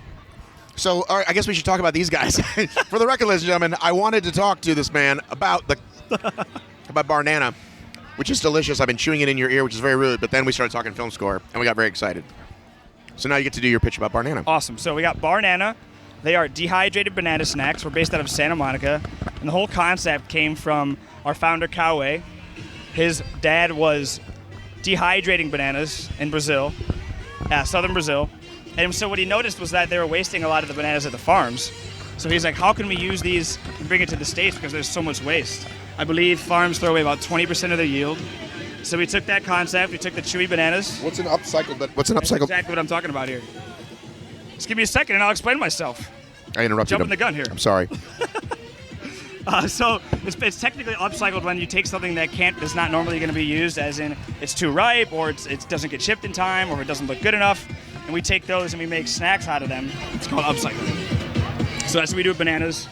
So, all right, I guess we should talk about these guys. For the record, ladies and gentlemen, I wanted to talk to this man about about BarNana, which is delicious. I've been chewing it in your ear, which is very rude. But then we started talking film score, and we got very excited. So now you get to do your pitch about BarNana. Awesome. So we got BarNana. They are dehydrated banana snacks. We're based out of Santa Monica. And the whole concept came from our founder, Cauê. His dad was dehydrating bananas in Brazil, southern Brazil. And so what he noticed was that they were wasting a lot of the bananas at the farms. So he's like, how can we use these and bring it to the States, because there's so much waste? I believe farms throw away about 20% of their yield. So we took that concept, we took the chewy bananas. What's an upcycled? That's exactly what I'm talking about here. Just give me a second and I'll explain myself. I interrupted Jumping the gun here. I'm sorry. So it's technically upcycled when you take something that's not normally going to be used, as in it's too ripe, or it doesn't get shipped in time, or it doesn't look good enough, and we take those and we make snacks out of them. It's called upcycling. So that's what we do with bananas.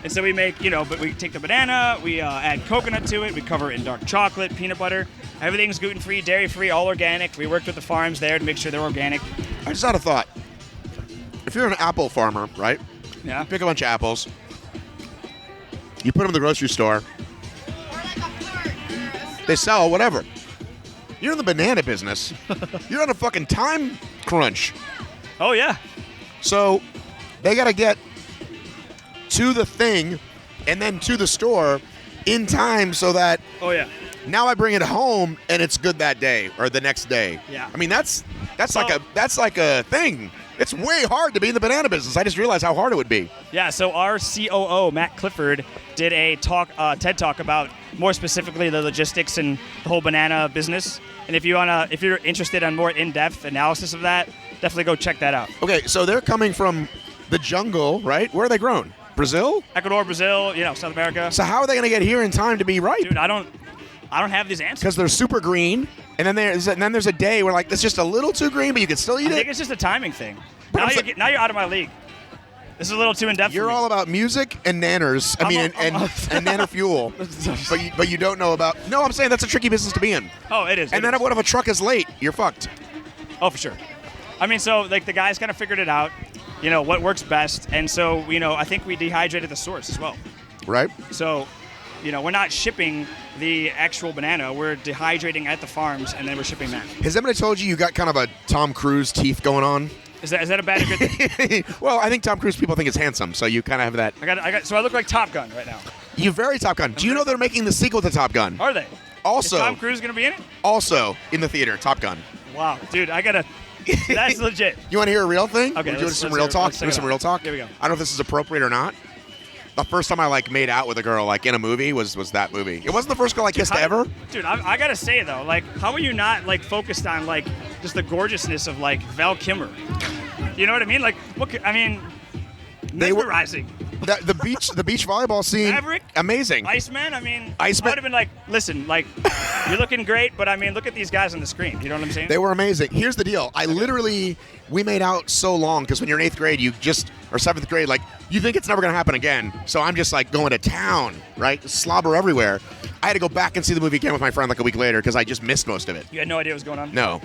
And so we make, but we take the banana, we add coconut to it, we cover it in dark chocolate, peanut butter. Everything's gluten-free, dairy-free, all organic. We worked with the farms there to make sure they're organic. I just had a thought. If you're an apple farmer, right? Yeah. You pick a bunch of apples. You put them in the grocery store. They sell whatever. You're in the banana business. You're on a fucking time crunch. Oh, yeah. So they got to get to the thing and then to the store in time so that now I bring it home and it's good that day or the next day. Yeah. I mean, that's like a thing. It's way hard to be in the banana business. I just realized how hard it would be. Yeah, so our COO, Matt Clifford, did a TED Talk about more specifically the logistics and the whole banana business. And if you're interested in more in-depth analysis of that, definitely go check that out. Okay, so they're coming from the jungle, right? Where are they grown? Brazil? Ecuador, Brazil, South America. So how are they going to get here in time to be ripe? Dude, I don't have these answers. Because they're super green, and then there's a day where it's just a little too green, but you can still eat it. I think it's just a timing thing. Now you're out of my league. This is a little too in depth. You're all about music and nanners. And nanner fuel. but you don't know about. No, I'm saying that's a tricky business to be in. Oh, it is. And then what if a truck is late? You're fucked. Oh, for sure. I mean, so the guys kind of figured it out. What works best, and so I think we dehydrated the source as well. Right. So we're not shipping the actual banana. We're dehydrating at the farms, and then we're shipping that. Has anybody told you got kind of a Tom Cruise teeth going on? Is that a bad or good thing? Well, I think Tom Cruise people think is handsome, so you kind of have that. So I look like Top Gun right now. You very Top Gun. Do you know they're making the sequel to Top Gun? Are they? Also, is Tom Cruise going to be in it? Also in the theater, Top Gun. Wow, dude, that's legit. You want to hear a real thing? Okay, We're doing some real talk. Doing some real talk. Here we go. I don't know if this is appropriate or not. The first time I made out with a girl in a movie was that movie. It wasn't the first girl I kissed ever. Dude, I gotta say though, how are you not focused on just the gorgeousness of Val Kilmer? You know what I mean? Mesmerizing. The beach volleyball scene. Maverick, amazing. Iceman. Iceman. I would have been listen, you're looking great, but look at these guys on the screen. You know what I'm saying? They were amazing. Here's the deal. We made out so long because when you're in 8th grade, or 7th grade, you think it's never going to happen again. So I'm just going to town, right? Slobber everywhere. I had to go back and see the movie again with my friend a week later because I just missed most of it. You had no idea what was going on? No.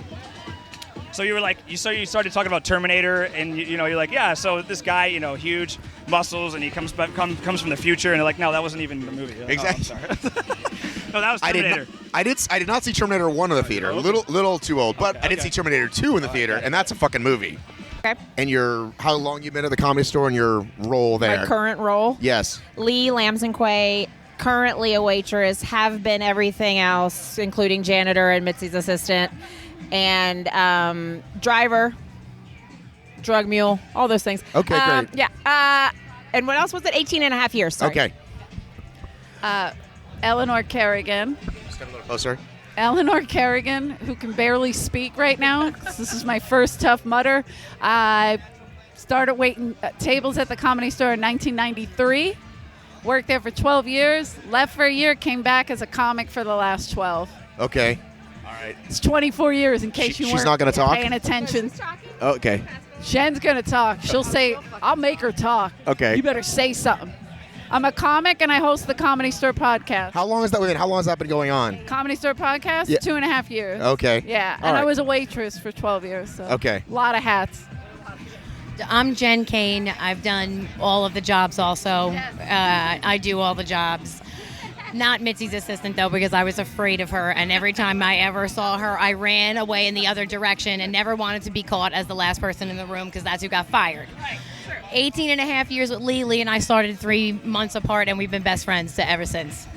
So you were you started talking about Terminator, and you're like, yeah. So this guy, huge muscles, and he comes from the future, and they're like, no, that wasn't even the movie. Exactly. Oh, I'm sorry. No, that was Terminator. I did not see Terminator 1 in the theater. Little too old, but I did see Terminator 2 in the theater, and that's a fucking movie. Okay. And how long you been at the Comedy Store and your role there? My current role? Yes. Leigh, Lamson-Quay, currently a waitress, have been everything else, including janitor and Mitzi's assistant, and driver, drug mule, all those things. Okay, great. Yeah. And what else was it? 18 and a half years. Sorry. Okay. Eleanor Kerrigan. Just get a little closer. Eleanor Kerrigan, who can barely speak right now. This is my first Tough Mudder. I started waiting tables at the Comedy Store in 1993. Worked there for 12 years. Left for a year. Came back as a comic for the last 12. Okay. All right. It's 24 years in case you she's weren't not gonna talk? paying attention. Okay. Jen's going to talk. She'll say, I'll make her talk. Okay. You better say something. I'm a comic, and I host the Comedy Store podcast. How long has that been going on? Comedy Store podcast? Yeah. 2.5 years. Okay. Yeah, All and right. I was a waitress for 12 years. So Okay. A lot of hats. I'm Jen Kane. I've done all of the jobs also. I do all the jobs. Not Mitzi's assistant, though, because I was afraid of her, and every time I ever saw her, I ran away in the other direction and never wanted to be caught as the last person in the room because that's who got fired. 18 and a half years with Leigh. Leigh and I started 3 months apart, and we've been best friends ever since.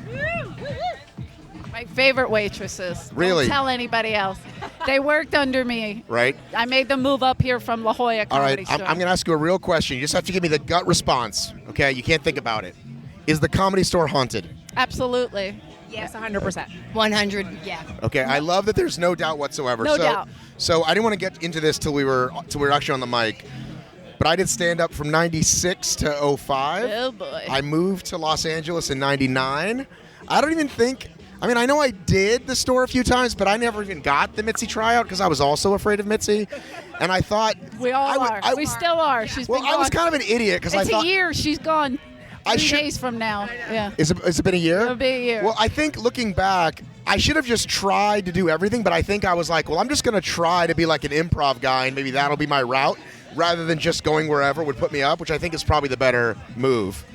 My favorite waitresses. Really? Don't tell anybody else. They worked under me. Right. I made them move up here from La Jolla All Comedy right. I'm Store. going to ask you a real question. You just have to give me the gut response. Okay. You can't think about it. Is the Comedy Store haunted? Absolutely. Yes, 100%. 100, yeah. Okay, I love that there's no doubt whatsoever. No doubt. So I didn't want to get into this till we were actually on the mic, but I did stand up from 96 to 05. Oh, boy. I moved to Los Angeles in 99. I don't even think, I know I did the store a few times, but I never even got the Mitzi tryout because I was also afraid of Mitzi. And I thought... We all are. We still are. She's been I was gone. kind of an idiot because I It's thought... a year. She's gone 3 days from now. Yeah. Has it been a year? It'll be a year. Well, I think looking back, I should have just tried to do everything, but I think I was like, well, I'm just going to try to be like an improv guy, and maybe that'll be my route, rather than just going wherever would put me up, which I think is probably the better move.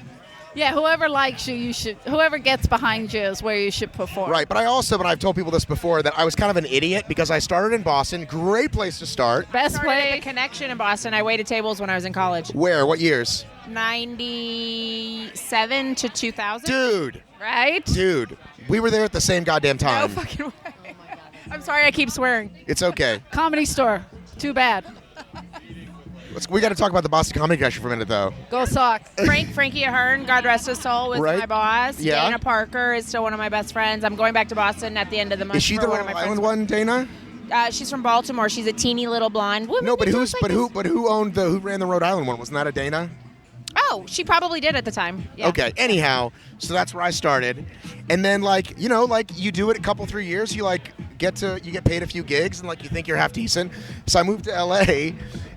Yeah, whoever likes you, whoever gets behind you is where you should perform. Right, but I've told people this before, that I was kind of an idiot because I started in Boston. Great place to start. Best way. The Connection in Boston. I waited tables when I was in college. Where? What years? 97 to 2000. Dude. Right? Dude. We were there at the same goddamn time. No fucking way. I'm sorry I keep swearing. It's okay. Comedy Store. Too bad. We got to talk about the Boston Comedy Connection for a minute, though. Go Sox. Frankie Ahern, God rest his soul, was Right. my boss. Yeah. Dana Parker is still one of my best friends. I'm going back to Boston at the end of the month. Is she for the one Rhode of my Island friends. one, Dana? She's from Baltimore. She's a teeny little blonde. No, but who ran the Rhode Island one? Wasn't that a Dana? Oh, she probably did at the time. Yeah. Okay. Anyhow, so that's where I started, and then you do it a couple 3 years, you get paid a few gigs, and you think you're half decent. So I moved to LA,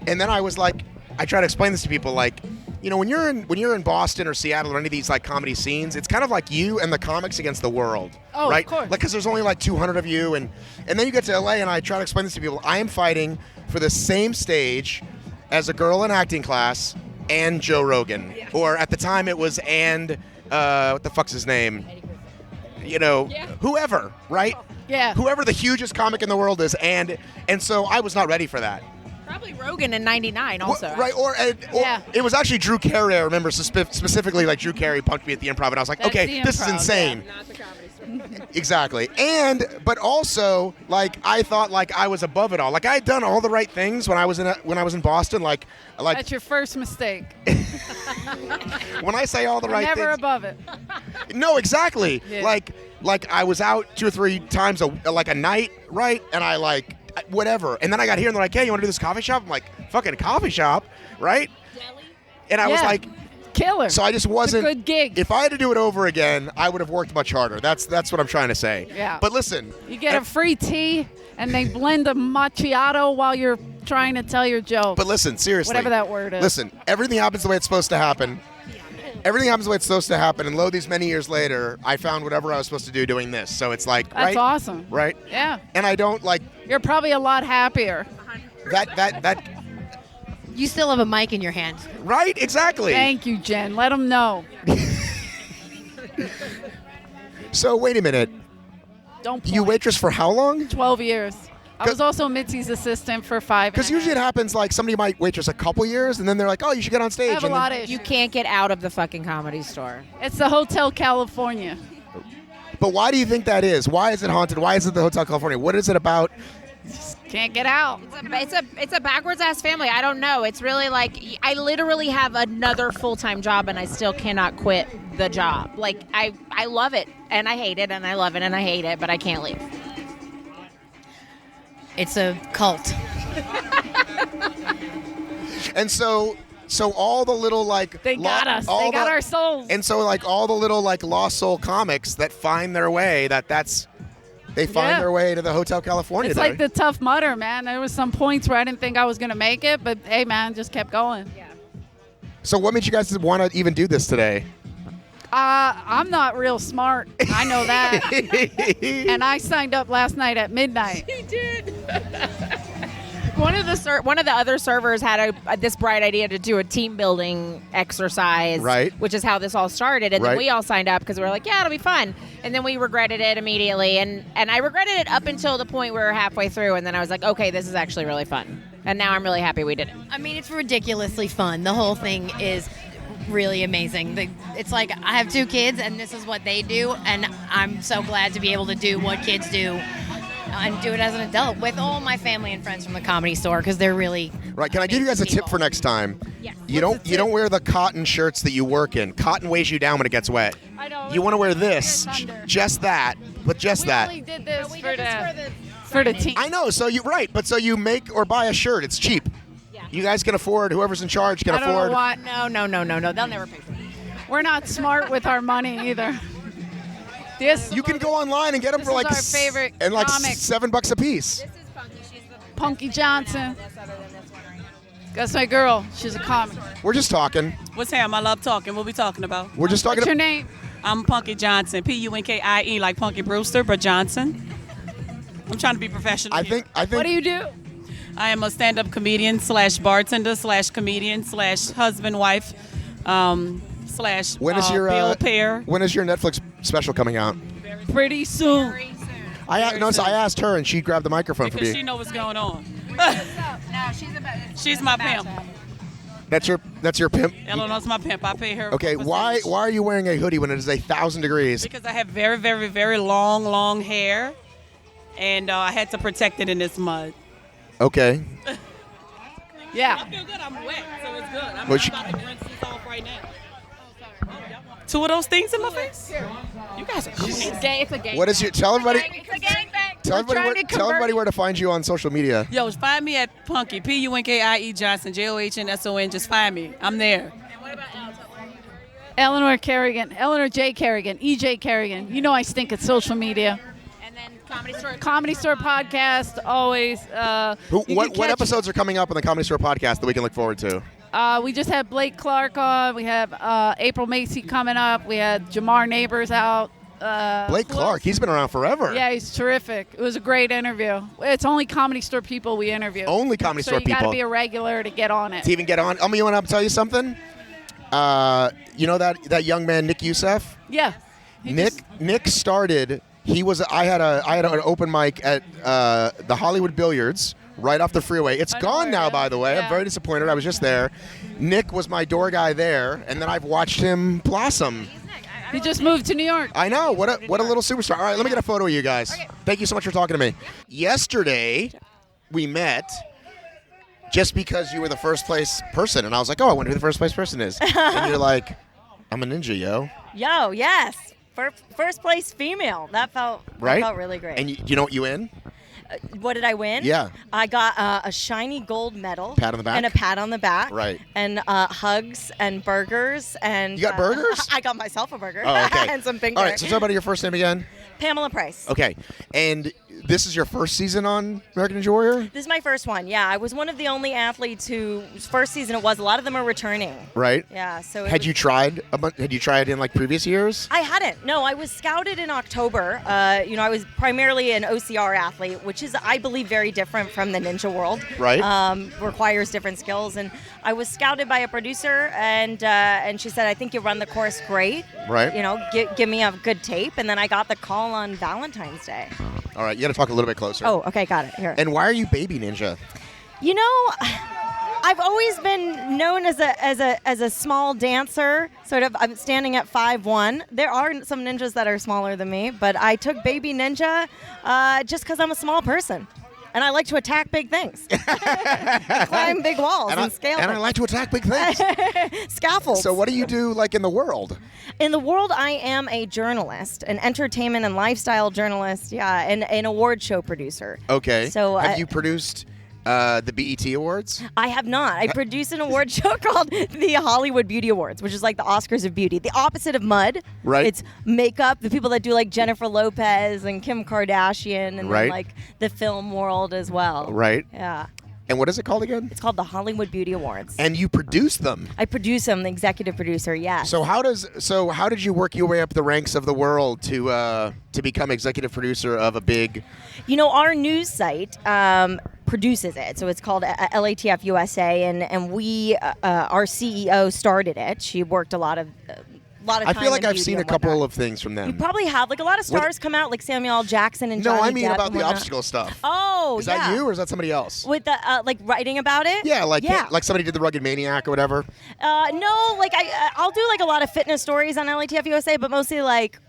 and then I was like, I try to explain this to people, when you're in Boston or Seattle or any of these comedy scenes, it's kind of like you and the comics against the world. Oh, right? of course. Because there's only 200 of you, and then you get to LA, and I try to explain this to people. I am fighting for the same stage as a girl in acting class and Joe Rogan, or at the time it was what the fuck's his name? whoever, right? Yeah. Whoever the hugest comic in the world is, and so I was not ready for that. Probably Rogan in '99 also. Right, or it was actually Drew Carey. I remember specifically, like Drew Carey punked me at the Improv, and I was like, That's okay, the this is Improv, insane. Not the Comedy Store. Exactly, but also like I thought like I was above it all. Like I had done all the right things when I was in Boston. Like That's your first mistake. when I say all the right Never things. above it. No, exactly. Yeah. Like I was out 2 or 3 times a night, right? And I like whatever. And then I got here and they're like, hey, you want to do this coffee shop? I'm like, fucking coffee shop, right? And I was like, killer. so I just wasn't. It's a good gig. If I had to do it over again, I would have worked much harder. That's what I'm trying to say. Yeah. But listen, You get a free tea, and they blend a macchiato while you're trying to tell your joke. But listen, seriously. Whatever that word is. Listen, everything happens the way it's supposed to happen. Everything happens the way it's supposed to happen, and lo, these many years later, I found whatever I was supposed to do doing this. So it's like, That's right? awesome. Right? Yeah. And I don't like You're probably a lot happier. that. You still have a mic in your hand. Right? Exactly. Thank you, Jen. Let them know. So wait a minute. Don't You waitress for how long? 12 years. I was also Mitzi's assistant for 5. Because usually it happens like somebody might waitress a couple years, and then they're like, oh, you should get on stage. I have a and then- lot of issues. You can't get out of the fucking Comedy Store. It's the Hotel California. But why do you think that is? Why is it haunted? Why is it the Hotel California? What is it about? Can't get out. It's a backwards ass family. I don't know. It's really like I literally have another full-time job and I still cannot quit the job. Like I love it and I hate it and I love it and I hate it, but I can't leave. It's a cult. And so all the little like They got us. all They got the- our souls. And so like all the little like lost soul comics that find their way they find Yeah. their way to the Hotel California. It's like the Tough Mudder, man. There was some points where I didn't think I was going to make it, but hey, man, just kept going. Yeah. So what made you guys want to even do this today? I'm not real smart. I know that. And I signed up last night at midnight. He did. One of the other servers had this bright idea to do a team building exercise, Right. Which is how this all started, and then Right. we all signed up because we were like, yeah, it'll be fun, and then we regretted it immediately, and I regretted it up until the point where we were halfway through, and then I was like, okay, this is actually really fun, and now I'm really happy we did it. I mean, it's ridiculously fun. The whole thing is really amazing. It's like I have 2 kids, and this is what they do, and I'm so glad to be able to do what kids do and do it as an adult with all my family and friends from the Comedy Store because they're really Right. Can I give you guys a tip for next time? Yes. You don't wear the cotton shirts that you work in. Cotton weighs you down when it gets wet. I know. You want to wear this, just that, with just that. We did this for the team. I know. So you make or buy a shirt. It's cheap. Yeah. You guys can afford. Whoever's in charge can I don't afford. know why. No, they'll never pay for it. We're not smart with our money either. You can go online and get them This for like is our favorite and like comic. $7 a piece. Punky Johnson. That's my girl. She's a comic. We're just talking. What's Ham? I love talking. What we talking about? We're just talking. What's your name? I'm Punky Johnson. Punkie, like Punky Brewster, but Johnson. I'm trying to be professional. I think. What do you do? I am a stand-up comedian / bartender / comedian / husband, wife / When is your bill pair. When is your Netflix special coming out? Pretty soon. I asked her and she grabbed the microphone Because for she me. know what's going on. No, She's my pimp. That's your pimp. Eleanor's my pimp. I pay her. Okay, why are you wearing a hoodie when it is 1,000 degrees? Because I have very, very, very long hair, and I had to protect it in this mud. Okay. Yeah. I feel good. I'm wet, so it's good. I'm But about to rinse this off right now. 2 of those things in my face? You guys are crazy. It's a gang. What is your? Tell everybody. It's a gangbang. Tell everybody where to find you on social media. Yo, find me at Punky, Punkie Johnson, JOHNSON. Just find me. I'm there. Eleanor Kerrigan. Eleanor J. Kerrigan. EJ Kerrigan. You know I stink at social media. And then Comedy Store. Comedy Store podcast, always. What episodes are coming up on the Comedy Store podcast that we can look forward to? We just had Blake Clark on. We have April Macy coming up. We had Jamar Neighbors out. Blake Clark, he's been around forever. Yeah, he's terrific. It was a great interview. It's only Comedy Store people we interview. Only Comedy Store So you got to people. be a regular to get on it. To even get on. You want to tell you something? You know that young man, Nick Youssef? Yeah. Nick started. I had an open mic at the Hollywood Billiards right off the freeway. It's gone now, by the way. I'm very disappointed. I was just there. Nick was my door guy there, and then I've watched him blossom. He just moved to New York. I know. What a little superstar. All right, let me get a photo of you guys. Okay. Thank you so much for talking to me. Yesterday, we met just because you were the first place person, and I was like, oh, I wonder who the first place person is. And you're like, I'm a ninja, yo. Yo, yes. First place female. That felt really great. And you know what you win? What did I win? Yeah. I got a shiny gold medal. Pat on the back? And a pat on the back. Right. And hugs and burgers. And you got burgers? I got myself a burger. Oh, okay. And some pink All right, so tell about your first name again. Pamela Price. Okay. And this is your first season on American Ninja Warrior? This is my first one. Yeah, I was one of the only athletes whose first season it was. A lot of them are returning. Right. Yeah. So had you tried in like previous years? I hadn't. No, I was scouted in October. I was primarily an OCR athlete, which is, I believe, very different from the ninja world. Right. Requires different skills, and I was scouted by a producer, and she said, "I think you run the course great. Right. Give me a good tape." And then I got the call on Valentine's Day. All right, you got to talk a little bit closer. Oh, okay, got it. Here. And why are you Baby Ninja? I've always been known as a small dancer. Sort of, I'm standing at 5'1". There are some ninjas that are smaller than me, but I took Baby Ninja just because I'm a small person. And I like to attack big things. Climb big walls and scale them. And I like to attack big things. Scaffolds. So what do you do, like, in the world? In the world, I am a journalist, an entertainment and lifestyle journalist, and an award show producer. Okay. So have you produced the BET Awards? I have not. I produced an award show called the Hollywood Beauty Awards, which is like the Oscars of beauty. The opposite of mud. Right. It's makeup, the people that do like Jennifer Lopez and Kim Kardashian and then like the film world as well. Right. Yeah. And what is it called again? It's called the Hollywood Beauty Awards. And you produce them? I produce them, the executive producer, yes. So how did you work your way up the ranks of the world to become executive producer of a big... our news site produces it. So it's called LATF USA, and we, our CEO started it. She worked a lot of time. I feel like in I've seen a couple of things from them. You probably have. Like a lot of stars come out, like Samuel L. Jackson and Johnny No, I mean Depp about and the whatnot. obstacle stuff. Oh, Is that you or is that somebody else? With the like writing about it? Yeah, like somebody did the Rugged Maniac or whatever. No, like I'll do like a lot of fitness stories on LATF USA, but mostly like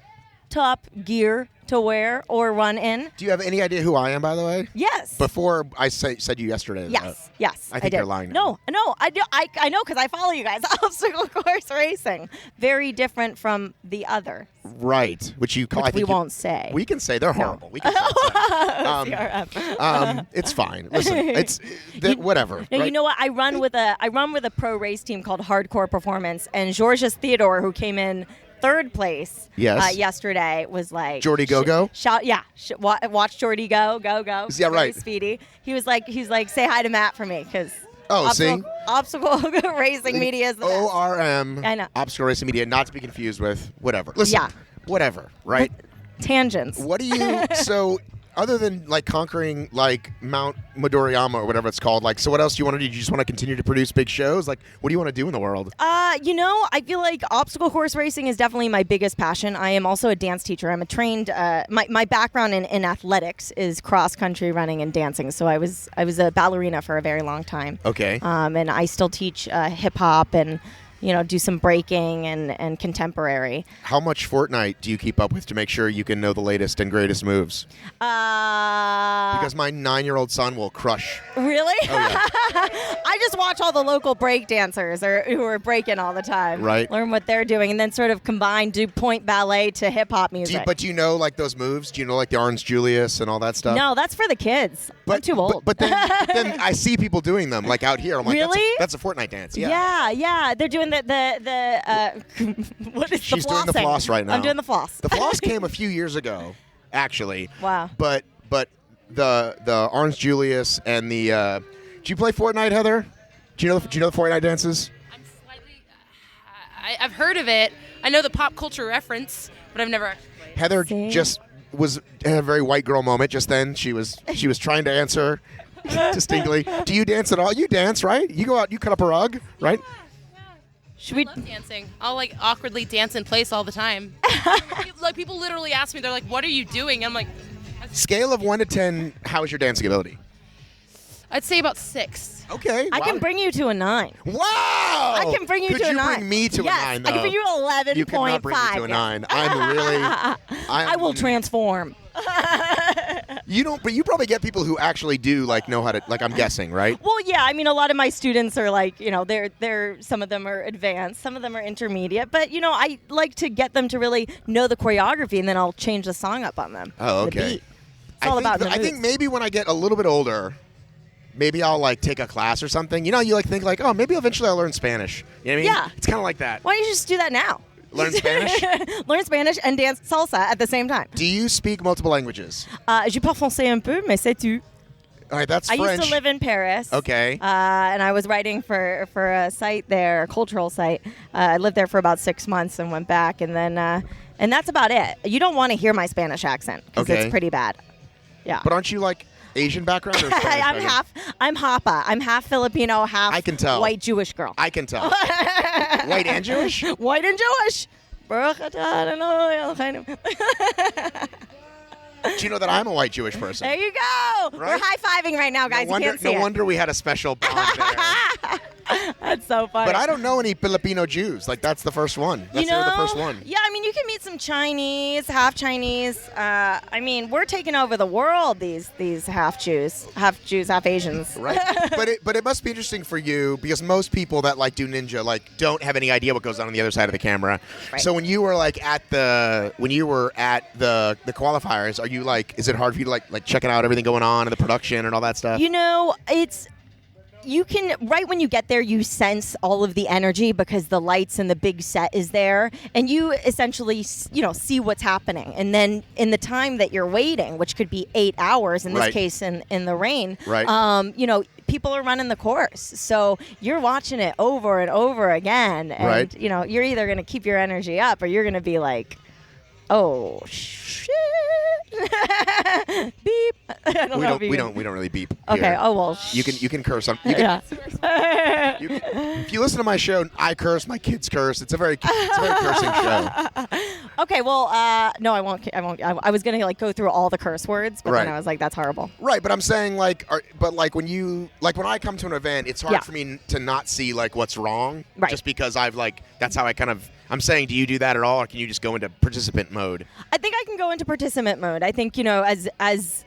top gear to wear or run in. Do you have any idea who I am, by the way? Yes. Before I said you yesterday. Yes. I think you're lying. No, I do. I know because I follow you guys. Obstacle course racing, very different from the other. Right, which you call. Which we won't say. We can say they're horrible. We can say it's fine. Listen, it's whatever. No, right? you know what? I run with a pro race team called Hardcore Performance, and Georges Theodore, who came in third place yesterday, was like Jordy Go-Go? Watch Jordy go. Yeah, right. Speedy. He's like, say hi to Matt for me, because obstacle racing media is the best. ORM. I know. Obstacle Racing Media, not to be confused with whatever. Listen, whatever, right? Tangents. What do you, so other than like conquering like Mount Midoriyama or whatever it's called, like, so what else do you want to do? Do you just want to continue to produce big shows? Like, what do you want to do in the world? I feel like obstacle course racing is definitely my biggest passion. I am also a dance teacher. I'm a trained, my background in athletics is cross country running and dancing. So I was a ballerina for a very long time. Okay. And I still teach hip hop and do some breaking and contemporary. How much Fortnite do you keep up with to make sure you can know the latest and greatest moves? Because my 9-year-old son will crush. Really? Oh, yeah. I just watch all the local break dancers who are breaking all the time. Right. Learn what they're doing and then sort of do point ballet to hip hop music. But do you know like those moves? Do you know like the Orange Julius and all that stuff? No, that's for the kids. I'm too old. But then I see people doing them like out here. I'm like, really? That's a Fortnite dance. Yeah. Yeah. They're doing what is She's the doing the floss right now. I'm doing the floss. The floss came a few years ago, actually. Wow. But the Orange Julius and the do you play Fortnite, Heather? Do you know the Fortnite dances? I'm slightly I've heard of it. I know the pop culture reference, but I've never actually played. Heather just had a very white girl moment just then. She was trying to answer distinctly. Do you dance at all? You dance, right? You go out, you cut up a rug, right? Should we? I love dancing. I'll like awkwardly dance in place all the time. Like people literally ask me, they're like, "What are you doing?" And I'm like, Scale of 1 to 10, how is your dancing ability? I'd say about 6. Okay. I can bring you to a 9. Wow! I can bring you Could to a you 9. bring me to a yes, 9, I can though? bring you 11.5. You cannot bring me to a 9. I'm really... I will transform. You don't, but you probably get people who actually do like know how to, like, I'm guessing, right? Well, yeah. I mean, a lot of my students are like, they're some of them are advanced, some of them are intermediate. But I like to get them to really know the choreography, and then I'll change the song up on them. Oh, The okay. beat. It's all about the I think moves. maybe when I get a little bit older, maybe I'll like take a class or something. You think like, oh, maybe eventually I'll learn Spanish. You know what I mean? Yeah. It's kind of like that. Why don't you just do that now? Learn Spanish? Learn Spanish and dance salsa at the same time. Do you speak multiple languages? Je parle français un peu, mais c'est tout. All right, that's I French. used to live in Paris. Okay. And I was writing for a site there, a cultural site. I lived there for about 6 months and went back, and then and that's about it. You don't want to hear my Spanish accent because Okay. it's pretty bad. Yeah. But aren't you like Asian background or Spanish background? I'm Hapa. I'm half Filipino, half I can tell. white Jewish girl. I can tell. White and Jewish? White and Jewish. Do you know that I'm a white Jewish person? There you go. Right? We're high-fiving right now, guys. No wonder, you can't see no it. wonder we had a special bond there. That's so funny. But I don't know any Filipino Jews. Like, that's the first one. They're the first one. Yeah, I mean, you can meet some Chinese, half Chinese. I mean, we're taking over the world. These half Jews, half Asians. Right. but it must be interesting for you because most people that like do ninja like don't have any idea what goes on the other side of the camera. Right. So when you were like at the qualifiers, are you like, is it hard for you to like checking out everything going on in the production and all that stuff? You can, right when you get there, you sense all of the energy because the lights and the big set is there, and you essentially, see what's happening. And then in the time that you're waiting, which could be 8 hours, in this Right. case in the rain, Right. People are running the course. So you're watching it over and over again. And, Right. You're either going to keep your energy up or you're going to be like, oh, shit. Beep. I don't know if you We can- don't really beep. Okay. here. Oh well. You can curse on. If you listen to my show, I curse. My kids curse. It's a very cursing show. Okay. Well, no, I won't. I was gonna like go through all the curse words, but Right. then I was like, that's horrible. Right, but I'm saying when I come to an event, it's hard Yeah. for me to not see like what's wrong. Right. Just because that's how I'm saying, do you do that at all, or can you just go into participant mode? I think I can go into participant mode. I think as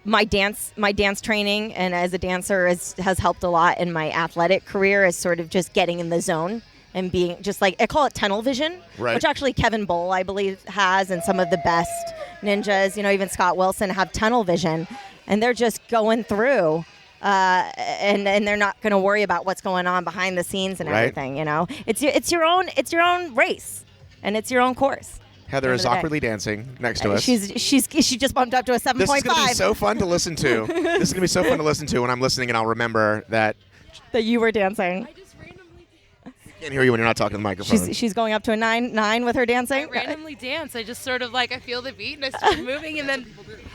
my dance training and as a dancer has helped a lot in my athletic career is sort of just getting in the zone and being just like, I call it tunnel vision, Right. which actually Kevin Bull, I believe, has, and some of the best ninjas, even Scott Wilson, have tunnel vision, and they're just going through. And they're not going to worry about what's going on behind the scenes and Right. everything. It's your own race, and it's your own course. Heather is End of the day. awkwardly dancing next to us. She just bumped up to a 7.5. This is going to be so fun to listen to. This is going to be so fun to listen to when I'm listening, and I'll remember that. That you were dancing. I can't hear you when you're not talking to the microphone. She's going up to a 9 with her dancing. I randomly dance. I just sort of like, I feel the beat and I start moving, and then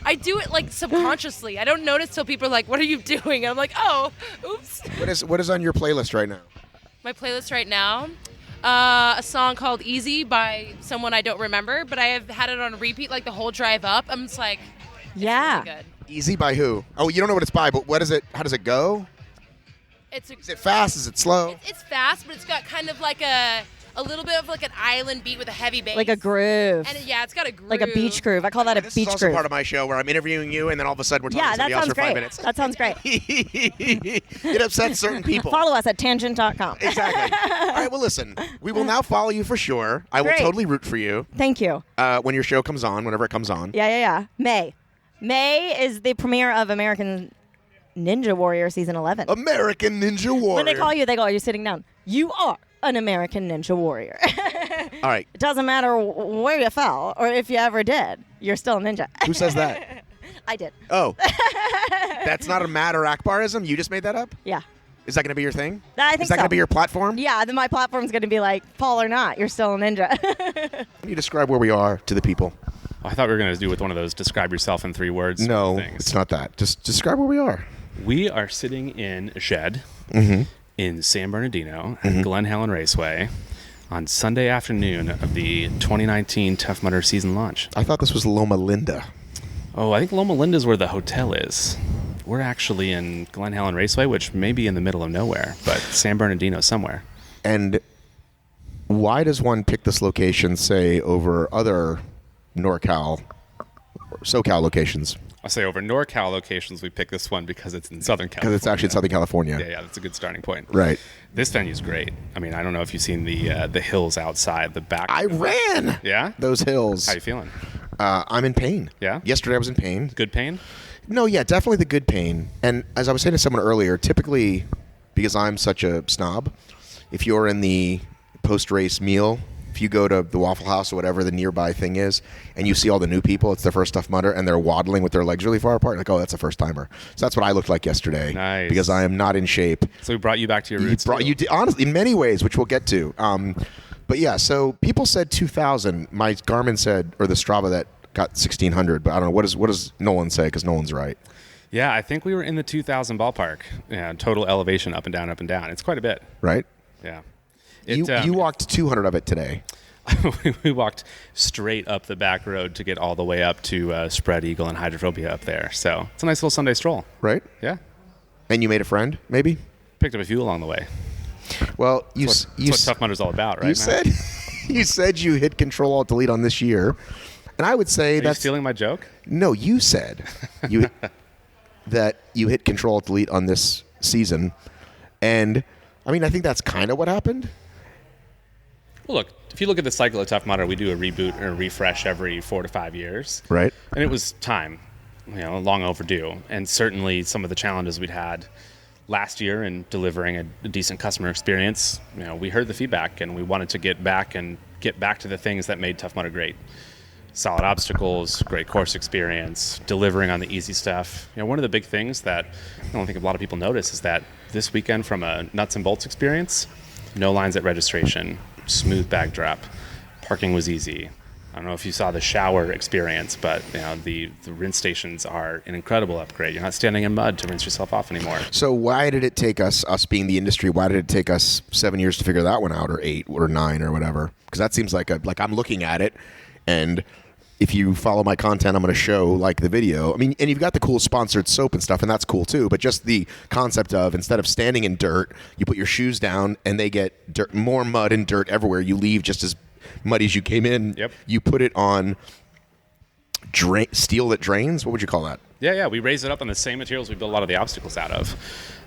I do it like subconsciously. I don't notice till people are like, "What are you doing?" And I'm like, "Oh, oops." What is on your playlist right now? My playlist right now, a song called "Easy" by someone I don't remember, but I have had it on repeat like the whole drive up. I'm just like, yeah, really good. Easy by who? Oh, you don't know what it's by, but what is it? How does it go? Is it fast? Is it slow? It's fast, but it's got kind of like a little bit of like an island beat with a heavy bass. Like a groove. And it's got a groove. Like a beach groove. I call that a This beach is also groove. part of my show where I'm interviewing you, and then all of a sudden we're talking Yeah, to that somebody else sounds for 5 great. minutes. That sounds great. It upsets certain people. Follow us at tangent.com. Exactly. All right, well, listen. We will now follow you for sure. I will Great. totally root for you. Thank you. When your show comes on, whenever it comes on. Yeah. May is the premiere of American Ninja Warrior Season 11. American Ninja Warrior. When they call you, they go, "Are you sitting down?" You are an American Ninja Warrior. All right. It doesn't matter where you fell or if you ever did. You're still a ninja. Who says that? I did. Oh. That's not a Matt or Akbarism? You just made that up? Yeah. Is that going to be your thing? I think Is that so. going to be your platform? Yeah, then my platform's going to be like, fall or not, you're still a ninja. Can you describe where we are to the people? I thought we were going to do with one of those describe yourself in 3 words. No, things. it's not that. Just describe where we are. We are sitting in a shed, Mm-hmm. in San Bernadino at Glen Helen Raceway on Sunday afternoon of the 2019 Tough Mudder season launch. I thought this was Loma Linda. Oh, I think Loma Linda is where the hotel is. We're actually in Glen Helen Raceway, which may be in the middle of nowhere, but San Bernardino somewhere. And why does one pick this location, say, over other NorCal, SoCal locations? I'll say over NorCal locations, we pick this one because it's in Southern California. Because it's actually in Southern California. Yeah, that's a good starting point. Right. This venue's great. I mean, I don't know if you've seen the hills outside the back. I ran. Yeah? Those hills. How you feeling? I'm in pain. Yeah? Yesterday I was in pain. Good pain? No, yeah, definitely the good pain. And as I was saying to someone earlier, typically, because I'm such a snob, if you're in the post-race meal, if you go to the Waffle House or whatever the nearby thing is, and you see all the new people, it's their first Tough Mudder, and they're waddling with their legs really far apart, like, oh, that's a first-timer. So that's what I looked like yesterday. Nice. Because I am not in shape. So we brought you back to your roots. You did, honestly, in many ways, which we'll get to. But yeah, so people said 2,000. My Garmin said, or the Strava that got 1,600, but I don't know. What does Nolan say? Because Nolan's right. Yeah, I think we were in the 2,000 ballpark. Yeah, total elevation up and down, up and down. It's quite a bit. Right? Yeah. You walked 200 of it today. We walked straight up the back road to get all the way up to Spread Eagle and Hydrophobia up there. So it's a nice little Sunday stroll. Right? Yeah. And you made a friend, maybe? Picked up a few along the way. Well, that's what Tough Mudder's all about, right? You said you hit Control-Alt-Delete on this year. And I would say that's... Are you stealing my joke? No, you said that you hit Control-Alt-Delete on this season. And, I mean, I think that's kind of what happened. Well, look, if you look at the cycle of Tough Mudder, we do a reboot or a refresh every 4 to 5 years. Right. And it was time, long overdue. And certainly some of the challenges we'd had last year in delivering a decent customer experience, we heard the feedback and we wanted to get back to the things that made Tough Mudder great. Solid obstacles, great course experience, delivering on the easy stuff. One of the big things that I don't think a lot of people notice is that this weekend, from a nuts and bolts experience, no lines at registration, smooth backdrop, parking was easy. I don't know if you saw the shower experience, but the rinse stations are an incredible upgrade. You're not standing in mud to rinse yourself off anymore. So why did it take us being the industry, why did it take us 7 years to figure that one out, or 8 or 9 or whatever? Because that seems like I'm looking at it, and if you follow my content, I'm going to show the video. I mean, and you've got the cool sponsored soap and stuff, and that's cool too. But just the concept of, instead of standing in dirt, you put your shoes down and they get dirt, more mud and dirt everywhere. You leave just as muddy as you came in. Yep. You put it on steel that drains. What would you call that? Yeah. We raised it up on the same materials we built a lot of the obstacles out of.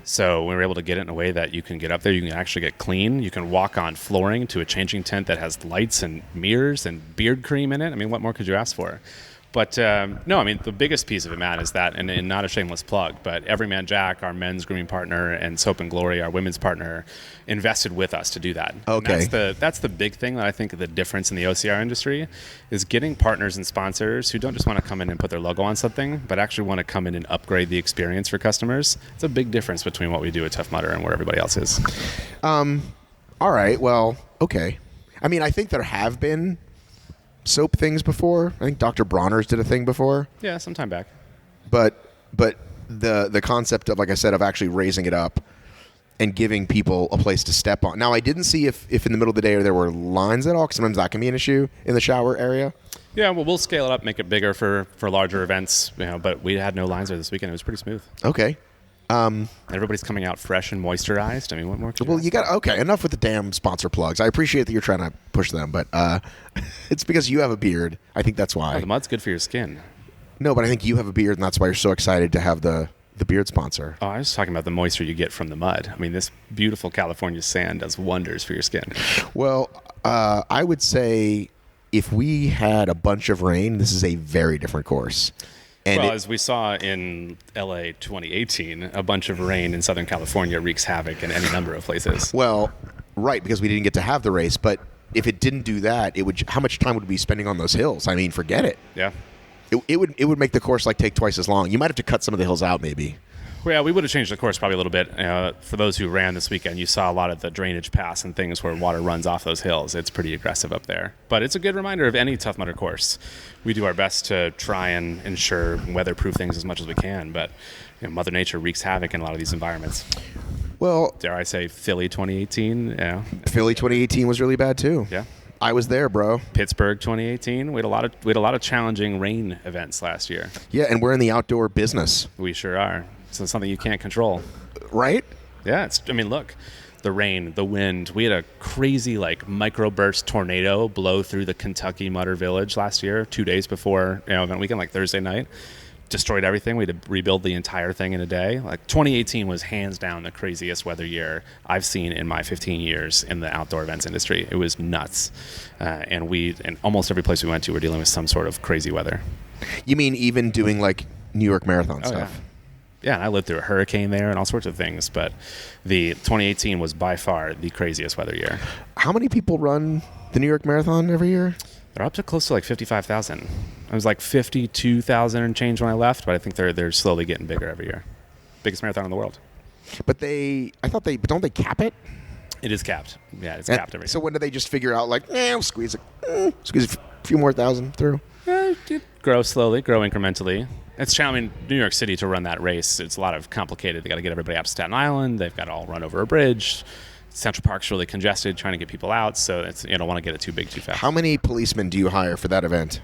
So we were able to get it in a way that you can get up there, you can actually get clean, you can walk on flooring to a changing tent that has lights and mirrors and beard cream in it. I mean, what more could you ask for? But no, I mean, the biggest piece of it, Matt, is that, and not a shameless plug, but Everyman Jack, our men's grooming partner, and Soap and Glory, our women's partner, invested with us to do that. Okay. And that's the big thing that I think the difference in the OCR industry is getting partners and sponsors who don't just want to come in and put their logo on something, but actually want to come in and upgrade the experience for customers. It's a big difference between what we do at Tough Mudder and where everybody else is. All right. Well, okay. I mean, I think there have been soap things before. I think Dr. Bronner's did a thing before. Yeah, some time back. But the concept of, like I said, of actually raising it up and giving people a place to step on. Now, I didn't see if in the middle of the day there were lines at all, because sometimes that can be an issue in the shower area. Yeah, well, we'll scale it up, make it bigger for larger events, but we had no lines there this weekend. It was pretty smooth. Okay. Everybody's coming out fresh and moisturized. I mean, what more could you got okay, enough with the damn sponsor plugs. I appreciate that you're trying to push them, but it's because you have a beard. I think that's why. Oh, the mud's good for your skin. No, but I think you have a beard, and that's why you're so excited to have the beard sponsor. Oh, I was talking about the moisture you get from the mud. I mean, this beautiful California sand does wonders for your skin. Well, I would say if we had a bunch of rain, this is a very different course. And as we saw in LA 2018, a bunch of rain in Southern California wreaks havoc in any number of places. Well, right, because we didn't get to have the race. But if it didn't do that, how much time would we be spending on those hills? I mean, forget it. Yeah. It would make the course take twice as long. You might have to cut some of the hills out, maybe. Well, yeah, we would have changed the course probably a little bit. For those who ran this weekend, you saw a lot of the drainage paths and things where water runs off those hills. It's pretty aggressive up there. But it's a good reminder of any Tough Mudder course. We do our best to try and ensure weatherproof things as much as we can, but Mother Nature wreaks havoc in a lot of these environments. Well, dare I say Philly 2018? Yeah. Philly 2018 was really bad too. Yeah. I was there, bro. Pittsburgh 2018. We had a lot of challenging rain events last year. Yeah, and we're in the outdoor business. We sure are. So it's something you can't control. Right? Yeah. Look, the rain, the wind. We had a crazy microburst tornado blow through the Kentucky Mutter Village last year, 2 days before event weekend, Thursday night. Destroyed everything. We had to rebuild the entire thing in a day. 2018 was hands down the craziest weather year I've seen in my 15 years in the outdoor events industry. It was nuts. And almost every place we went to, we're dealing with some sort of crazy weather. You mean even doing New York Marathon stuff? Yeah, and I lived through a hurricane there and all sorts of things. But the 2018 was by far the craziest weather year. How many people run the New York Marathon every year? They're up to close to 55,000. It was 52,000 and change when I left, but I think they're slowly getting bigger every year. Biggest marathon in the world. But don't they cap it? It is capped. Yeah, it's capped every year. So when do they just figure out we'll squeeze a few more thousand through? Grow slowly, grow incrementally. It's challenging. New York City to run that race. It's a lot of complicated. They got to get everybody up to Staten Island. They've got to all run over a bridge. Central Park's really congested, trying to get people out, so you don't want to get it too big too fast. How many policemen do you hire for that event?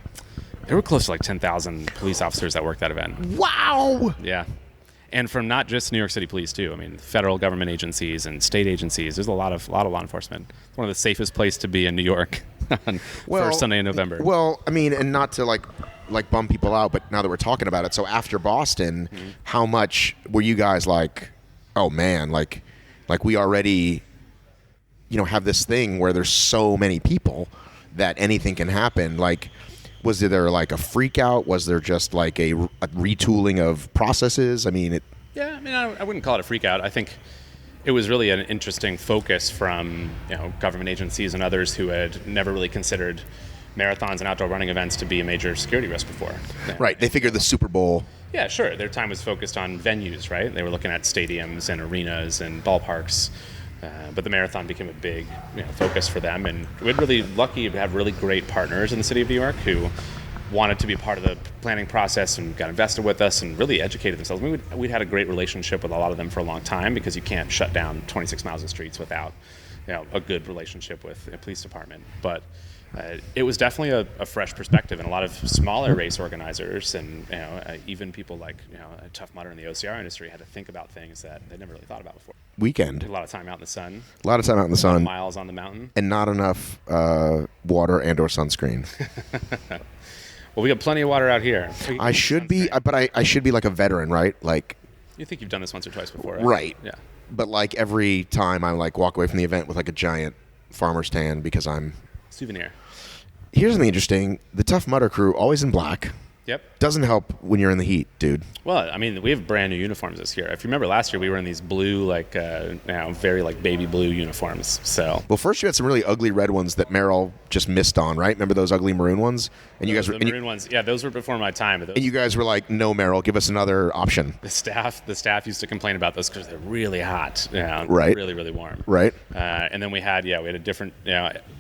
There were close to 10,000 police officers that worked that event. Wow! Yeah. And from not just New York City police, too. Federal government agencies and state agencies. There's a lot of law enforcement. It's one of the safest places to be in New York on first Sunday in November. Well, and not to bum people out, but now that we're talking about it, so after Boston, how much were you guys oh man, we already have this thing where there's so many people that anything can happen. Was there a freak out? Was there just a retooling of processes? Yeah, I wouldn't call it a freak out. I think it was really an interesting focus from government agencies and others who had never really considered marathons and outdoor running events to be a major security risk before. Right. They figured the Super Bowl. Yeah, sure. Their time was focused on venues, right? They were looking at stadiums and arenas and ballparks. But the marathon became a big focus for them, and we're really lucky to have really great partners in the city of New York who wanted to be part of the planning process and got invested with us and really educated themselves. We'd had a great relationship with a lot of them for a long time because you can't shut down 26 miles of streets without a good relationship with a police department. But it was definitely a fresh perspective, and a lot of smaller race organizers and even people a Tough Mudder in the OCR industry had to think about things that they never really thought about before. Weekend. A lot of time out in the sun. A lot of time out in the sun. Miles on the mountain. And not enough water and or sunscreen. Well, we got plenty of water out here. I should be, but I should be a veteran, right? You think you've done this once or twice before, right? Right. Yeah. But every time I walk away from the event with a giant farmer's tan because I'm... Souvenir. Here's something interesting. The Tough Mudder crew, always in black. Yep. Doesn't help when you're in the heat, dude. Well, we have brand new uniforms this year. If you remember last year, we were in these blue, very baby blue uniforms. So. Well, first you had some really ugly red ones that Merrill just missed on, right? Remember those ugly maroon ones? And you guys were maroon ones. Yeah, those were before my time. But and you guys were like, "No, Merrill, give us another option." The staff used to complain about those because they're really hot. Right. Really, really warm. Right. And then we had a different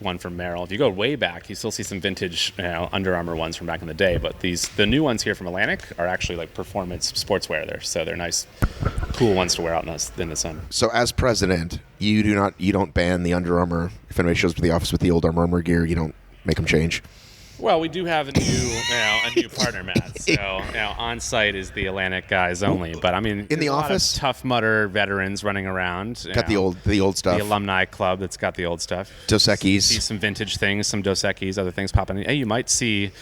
one from Merrill. If you go way back, you still see some vintage Under Armour ones from back in the day. But the new ones here from Atlantic are actually performance sportswear there, so they're nice, cool ones to wear out in the sun. So as president, you don't ban the Under Armour. If anybody shows up to the office with the old Under Armour gear, you don't make them change. Well, we do have a new partner, Matt. So on site is the Atlantic guys only. But in the office, Tough Mudder veterans running around. Got the old stuff. The alumni club that's got the old stuff. Dos Equis. See some vintage things, some Dos Equis, other things popping in. Hey, you might see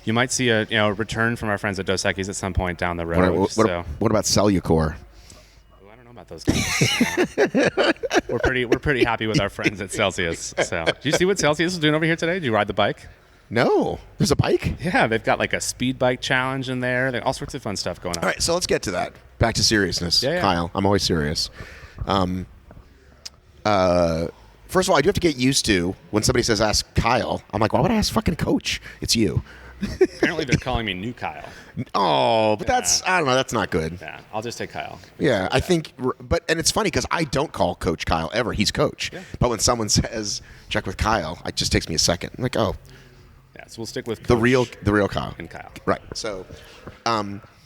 a return from our friends at Dos Equis at some point down the road. What about Cellucor? I don't know about those guys. We're pretty happy with our friends at Celsius. So, do you see what Celsius is doing over here today? Did you ride the bike? No. There's a bike? Yeah, they've got a speed bike challenge in there. All sorts of fun stuff going on. All right, so let's get to that. Back to seriousness. Yeah. Kyle, I'm always serious. First of all, I do have to get used to when somebody says ask Kyle. I'm like, why would I ask fucking Coach? It's you. Apparently they're calling me New Kyle. Oh, but I don't know, that's not good. Yeah, I'll just take Kyle. Yeah, I think, and it's funny because I don't call Coach Kyle ever. He's Coach. Yeah. But when someone says, check with Kyle, it just takes me a second. I'm like, oh. Yeah, so we'll stick with Coach the real Kyle. And Kyle. Right. So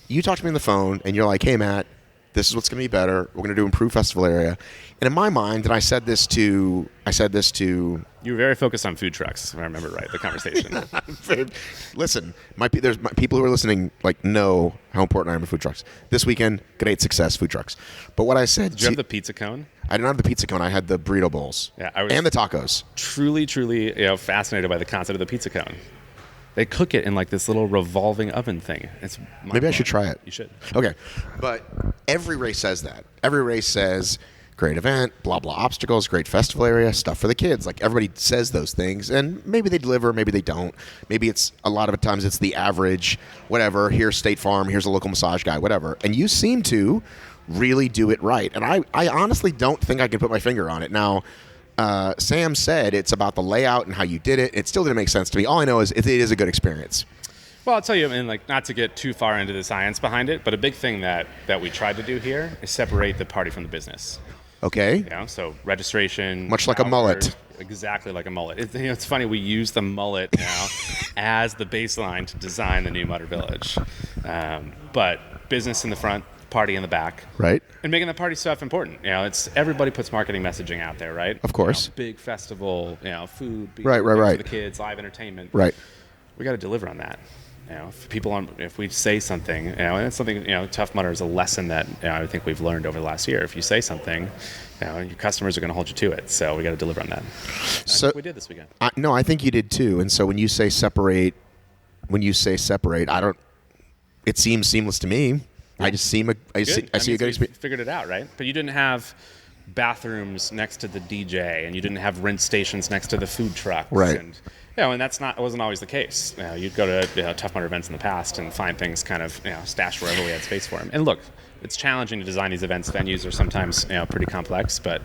you talked to me on the phone and you're like, hey, Matt, This is what's going to be better. We're going to do improved festival area. And in my mind, and I said this to. You were very focused on food trucks, if I remember right, the conversation. Listen, there's people who are listening know how important I am to food trucks. This weekend, great success, food trucks. But what I said. Did you have the pizza cone? I didn't have the pizza cone. I had the burrito bowls. Yeah, I was and the tacos. Truly, fascinated by the concept of the pizza cone. They cook it in this little revolving oven thing. Maybe I should try it. You should. Okay. But every race says that. Every race says, great event, blah, blah, obstacles, great festival area, stuff for the kids. Everybody says those things. And maybe they deliver, maybe they don't. Maybe it's, a lot of times it's the average, whatever. Here's State Farm, here's a local massage guy, whatever. And you seem to really do it right. And I honestly don't think I can put my finger on it. Now, Sam said it's about the layout and how you did it. It still didn't make sense to me. All I know is it is a good experience. Well, I'll tell you, not to get too far into the science behind it, but a big thing that we tried to do here is separate the party from the business. Okay. So registration. Much like a mullet. Exactly like a mullet. It's funny, we use the mullet now as the baseline to design the new Mutter Village. But business in the front, party in the back, right? And making the party stuff important. It's everybody puts marketing messaging out there, right? Of course. Big festival, food, beer, right. for the kids, live entertainment. Right. We got to deliver on that. If we say something, and it's something, Tough Mudder is a lesson that I think we've learned over the last year. If you say something, your customers are going to hold you to it. So we got to deliver on that. So I think we did this weekend. No, I think you did too. And so when you say separate, it seems seamless to me. I just see a good experience. Figured it out, right? But you didn't have bathrooms next to the DJ, and you didn't have rinse stations next to the food trucks, right? And it wasn't always the case. You'd go to Tough Mudder events in the past and find things kind of stashed wherever we had space for them. And look, it's challenging to design these events. Venues are sometimes pretty complex, but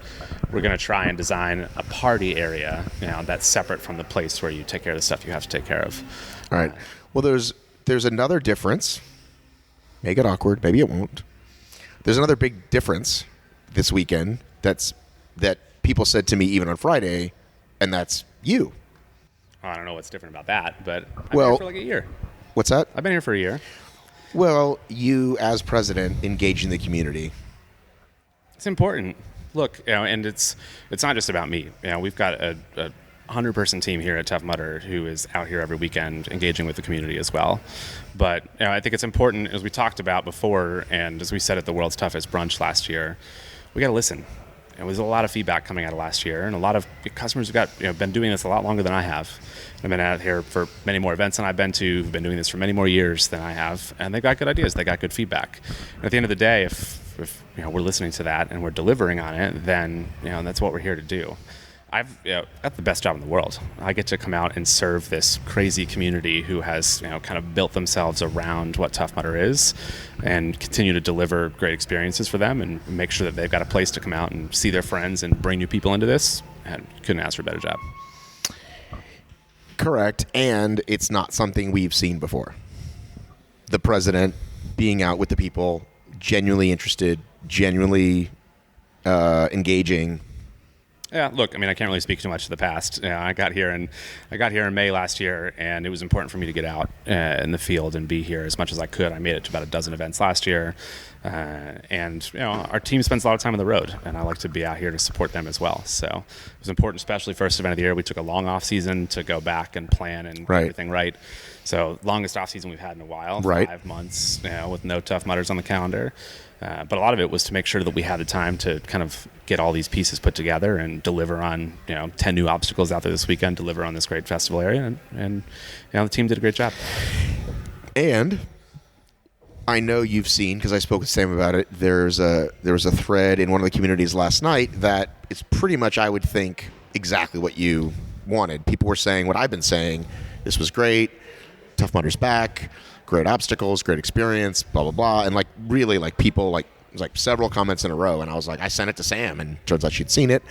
we're going to try and design a party area that's separate from the place where you take care of the stuff you have to take care of. All right. Well, there's another difference. Make it awkward. Maybe it won't. There's another big difference this weekend that people said to me even on Friday, and that's you. I don't know what's different about that, but I've been here for a year. What's that? I've been here for a year. Well, you as president engaging the community. It's important. Look, and it's not just about me. We've got a 100-person team here at Tough Mudder who is out here every weekend engaging with the community as well. But I think it's important, as we talked about before, and as we said at the World's Toughest Brunch last year, we got to listen. There was a lot of feedback coming out of last year, and a lot of customers who've been doing this a lot longer than I have. I've been out here for many more events than I've been to, who've been doing this for many more years than I have, and they've got good ideas, they got good feedback. And at the end of the day, if we're listening to that and we're delivering on it, then that's what we're here to do. I've got the best job in the world. I get to come out and serve this crazy community who has kind of built themselves around what Tough Mudder is, and continue to deliver great experiences for them and make sure that they've got a place to come out and see their friends and bring new people into this. And couldn't ask for a better job. Correct, and it's not something we've seen before. The president being out with the people, genuinely interested, genuinely engaging. Yeah, look, I can't really speak too much to the past. I got here in May last year, and it was important for me to get out in the field and be here as much as I could. I made it to about a dozen events last year, and our team spends a lot of time on the road, and I like to be out here to support them as well. So it was important, especially first event of the year. We took a long off season to go back and plan and get everything right. So longest off season we've had in a while, 5 months, with no Tough Mudders on the calendar. But a lot of it was to make sure that we had the time to kind of get all these pieces put together and deliver on 10 new obstacles out there this weekend, deliver on this great festival area, and the team did a great job. And I know you've seen, because I spoke with Sam about it, there was a thread in one of the communities last night that is pretty much, I would think, exactly what you wanted. People were saying what I've been saying. This was great. Tough Mudder's back. Great obstacles, great experience, blah, blah, blah. And really people, it was several comments in a row. And I was like, I sent it to Sam, and turns out she'd seen it.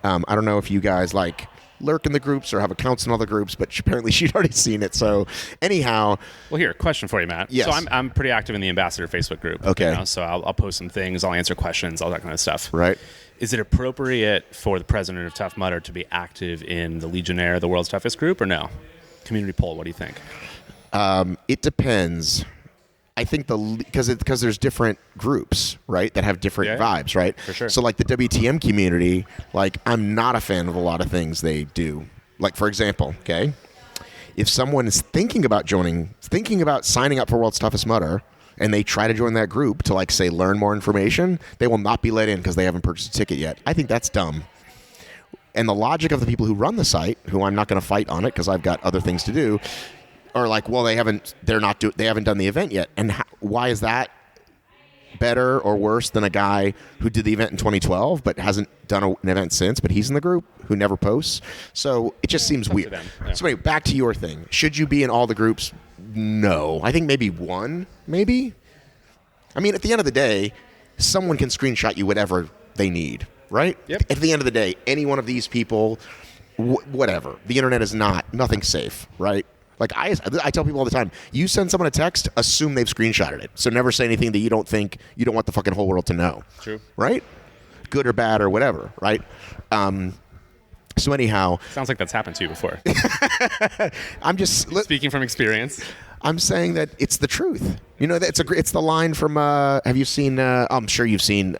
I don't know if you guys lurk in the groups or have accounts in all the groups, but apparently she'd already seen it. So anyhow. Well, here, question for you, Matt. Yes. So I'm pretty active in the Ambassador Facebook group. Okay. So I'll post some things, I'll answer questions, all that kind of stuff. Right. Is it appropriate for the president of Tough Mudder to be active in the Legionnaire, the World's Toughest group, or no? Community poll, what do you think? It depends. I think because there's different groups, right, that have different vibes, right? For sure. So like the WTM community, like I'm not a fan of a lot of things they do. Like for example, okay, if someone is thinking about signing up for World's Toughest Mudder, and they try to join that group to like say learn more information, they will not be let in because they haven't purchased a ticket yet. I think that's dumb. And the logic of the people who run the site, who I'm not going to fight on it because I've got other things to do, are like, well, they haven't done the event yet. And why is that better or worse than a guy who did the event in 2012 but hasn't done an event since, but he's in the group who never posts? So it just seems weird. Yeah. So anyway, back to your thing. Should you be in all the groups? No. I think maybe one, maybe. I mean, at the end of the day, someone can screenshot you whatever they need, right? Yep. At the end of the day, any one of these people, whatever. The internet is nothing safe, right? Like I tell people all the time, you send someone a text, assume they've screenshotted it. So never say anything that you don't want the fucking whole world to know. True. Right? Good or bad or whatever, right? So anyhow, sounds like that's happened to you before. I'm just speaking from experience. I'm saying that it's the truth. You know, it's the line from. Have you seen? I'm sure you've seen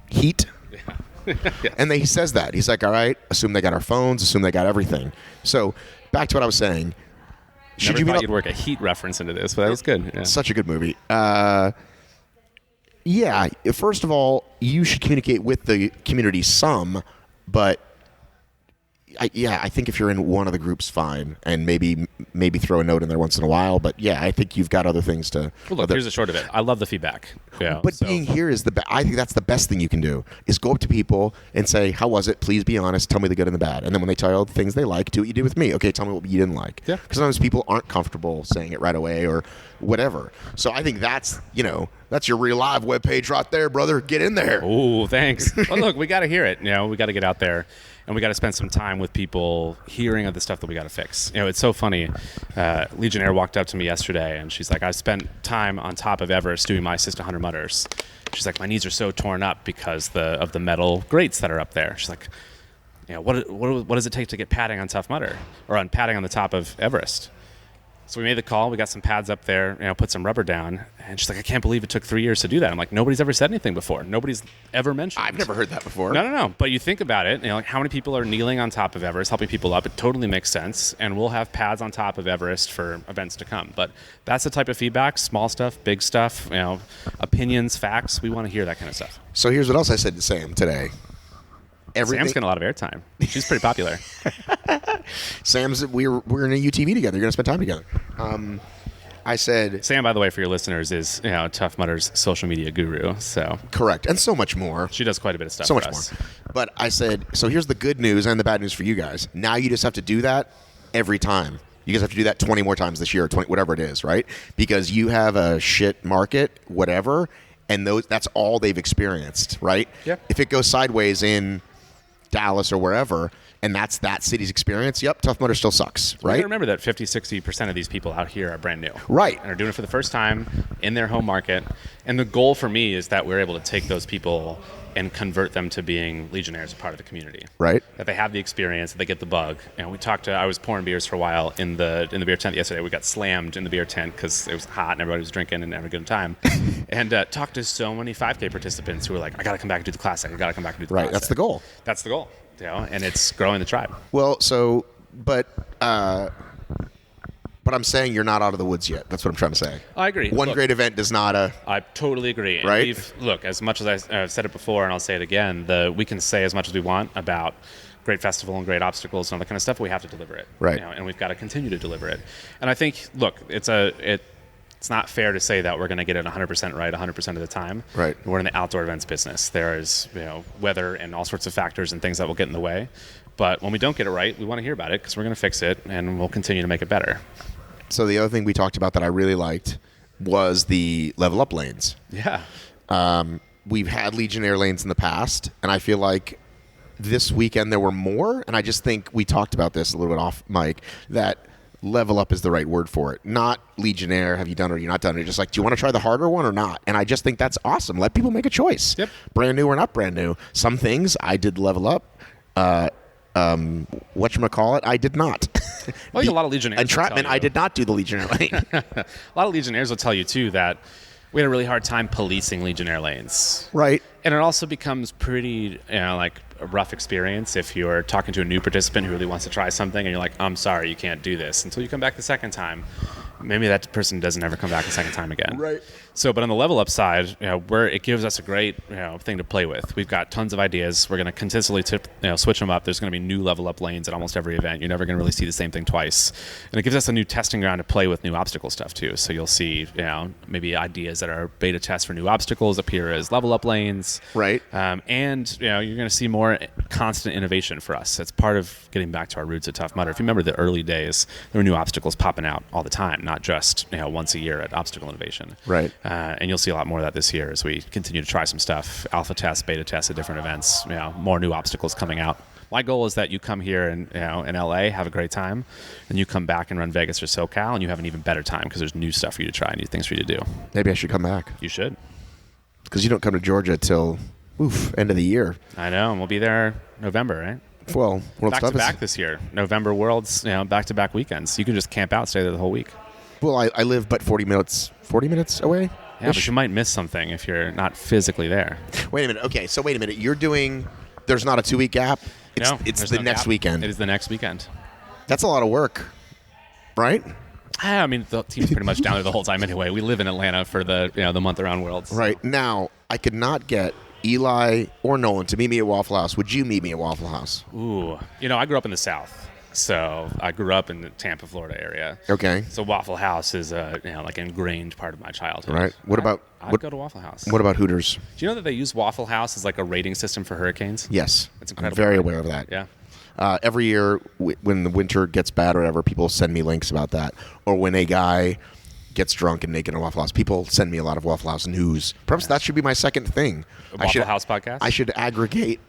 Heat. Yeah. Yes. And he says that he's like, all right, assume they got our phones, assume they got everything. So back to what I was saying. Never thought you'd work a Heat reference into this, but that was good. Yeah. Such a good movie. Yeah. First of all, you should communicate with the community some, but. I think if you're in one of the groups, fine, and maybe throw a note in there once in a while. But yeah, I think you've got other things to. Well, look, here's the short of it. I love the feedback. Yeah, but being here is I think that's the best thing you can do is go up to people and say, "How was it? Please be honest. Tell me the good and the bad." And then when they tell you all the things they like, do what you did with me. Okay, tell me what you didn't like. Yeah. Because sometimes people aren't comfortable saying it right away or whatever. So I think that's your real live webpage right there, brother. Get in there. Oh, thanks. Well, look, we got to hear it. We got to get out there. And we got to spend some time with people hearing of the stuff that we got to fix. It's so funny. Legionnaire walked up to me yesterday, and she's like, I spent time on top of Everest doing my Assist 100 mudders. She's like, my knees are so torn up because of the metal grates that are up there. She's like, what does it take to get padding on Tough Mudder or on padding on the top of Everest? So we made the call. We got some pads up there, put some rubber down. And she's like, I can't believe it took 3 years to do that. I'm like, nobody's ever said anything before. Nobody's ever mentioned. I've never heard that before. No. But you think about it, like how many people are kneeling on top of Everest, helping people up. It totally makes sense. And we'll have pads on top of Everest for events to come. But that's the type of feedback, small stuff, big stuff, opinions, facts. We want to hear that kind of stuff. So here's what else I said to Sam today. Sam's getting a lot of airtime. She's pretty popular. We're in a UTV together. You're going to spend time together. I said... Sam, by the way, for your listeners, is Tough Mudder's social media guru. So correct. And so much more. She does quite a bit of stuff so for much us. More. But I said, so here's the good news and the bad news for you guys. Now you just have to do that every time. You guys have to do that 20 more times this year, or 20, whatever it is, right? Because you have a shit market, whatever, and that's all they've experienced, right? Yeah. If it goes sideways in Dallas or wherever, and that's that city's experience, yep, Tough Mudder still sucks, right? Remember that 50-60% of these people out here are brand new. Right. And are doing it for the first time in their home market. And the goal for me is that we're able to take those people and convert them to being Legionnaires, a part of the community. Right. That they have the experience, that they get the bug. And I was pouring beers for a while in the beer tent yesterday. We got slammed in the beer tent because it was hot and everybody was drinking and having a good time. And talked to so many 5K participants who were like, I got to come back and do the classic. I got to come back and do the classic. Right, that's the goal. That's the goal. And it's growing the tribe. Well, but I'm saying you're not out of the woods yet. That's what I'm trying to say. I agree. One great event does not I totally agree. And right? Look, as much as I've said it before, and I'll say it again, we can say as much as we want about great festival and great obstacles and all that kind of stuff, but we have to deliver it. Right. And we've got to continue to deliver it. And I think, look, it's not fair to say that we're going to get it 100% right 100% of the time. Right. We're in the outdoor events business. There is, weather and all sorts of factors and things that will get in the way. But when we don't get it right, we want to hear about it because we're going to fix it and we'll continue to make it better. So the other thing we talked about that I really liked was the level up lanes. Yeah. We've had Legionnaire lanes in the past, and I feel like this weekend there were more, and I just think we talked about this a little bit off mic, that level up is the right word for it. Not Legionnaire, have you done it or you not done it? Just like, do you want to try the harder one or not? And I just think that's awesome. Let people make a choice. Yep. Brand new or not brand new. Some things I did level up. Whatchamacallit, I did not. Well, a lot of Legionnaires. Entrapment, I did not do the Legionnaire lane. A lot of Legionnaires will tell you, too, that we had a really hard time policing Legionnaire lanes. Right. And it also becomes pretty, like a rough experience if you're talking to a new participant who really wants to try something and you're like, I'm sorry, you can't do this until you come back the second time. Maybe that person doesn't ever come back a second time again. Right. So, but on the level up side, it gives us a great, thing to play with. We've got tons of ideas. We're going to continuously switch them up. There's going to be new level up lanes at almost every event. You're never going to really see the same thing twice. And it gives us a new testing ground to play with new obstacle stuff too. So you'll see, maybe ideas that are beta tests for new obstacles appear as level up lanes. Right. And you're going to see more constant innovation for us. It's part of getting back to our roots at Tough Mudder. If you remember the early days, there were new obstacles popping out all the time, not just once a year at Obstacle Innovation. Right. And you'll see a lot more of that this year as we continue to try some stuff, alpha tests, beta tests at different events. More new obstacles coming out. My goal is that you come here and in LA, have a great time, and you come back and run Vegas or SoCal, and you have an even better time because there's new stuff for you to try, new things for you to do. Maybe I should come back. You should. Because you don't come to Georgia till end of the year. I know, and we'll be there November, right? Well, World Stuff back this year. November Worlds, back-to-back weekends. You can just camp out, stay there the whole week. Well, I live but 40 minutes away. Yeah, but you might miss something if you're not physically there. Wait a minute. Okay, so wait a minute. You're doing. There's not a 2-week gap. It's the next weekend. It is the next weekend. That's a lot of work, right? I mean, the team's pretty much down there the whole time anyway. We live in Atlanta for the the month around Worlds. Right now, I could not get Eli or Nolan to meet me at Waffle House. Would you meet me at Waffle House? Ooh, I grew up in the South. So I grew up in the Tampa, Florida area. Okay. So Waffle House is a like ingrained part of my childhood. Right. I'd go to Waffle House. What about Hooters? Do you know that they use Waffle House as like a rating system for hurricanes? Yes. It's incredible. I'm very aware of that. Yeah. Every year when the winter gets bad or whatever, people send me links about that. Or when a guy gets drunk and naked in a Waffle House, people send me a lot of Waffle House news. Perhaps that should be my second thing. Waffle House podcast? I should aggregate.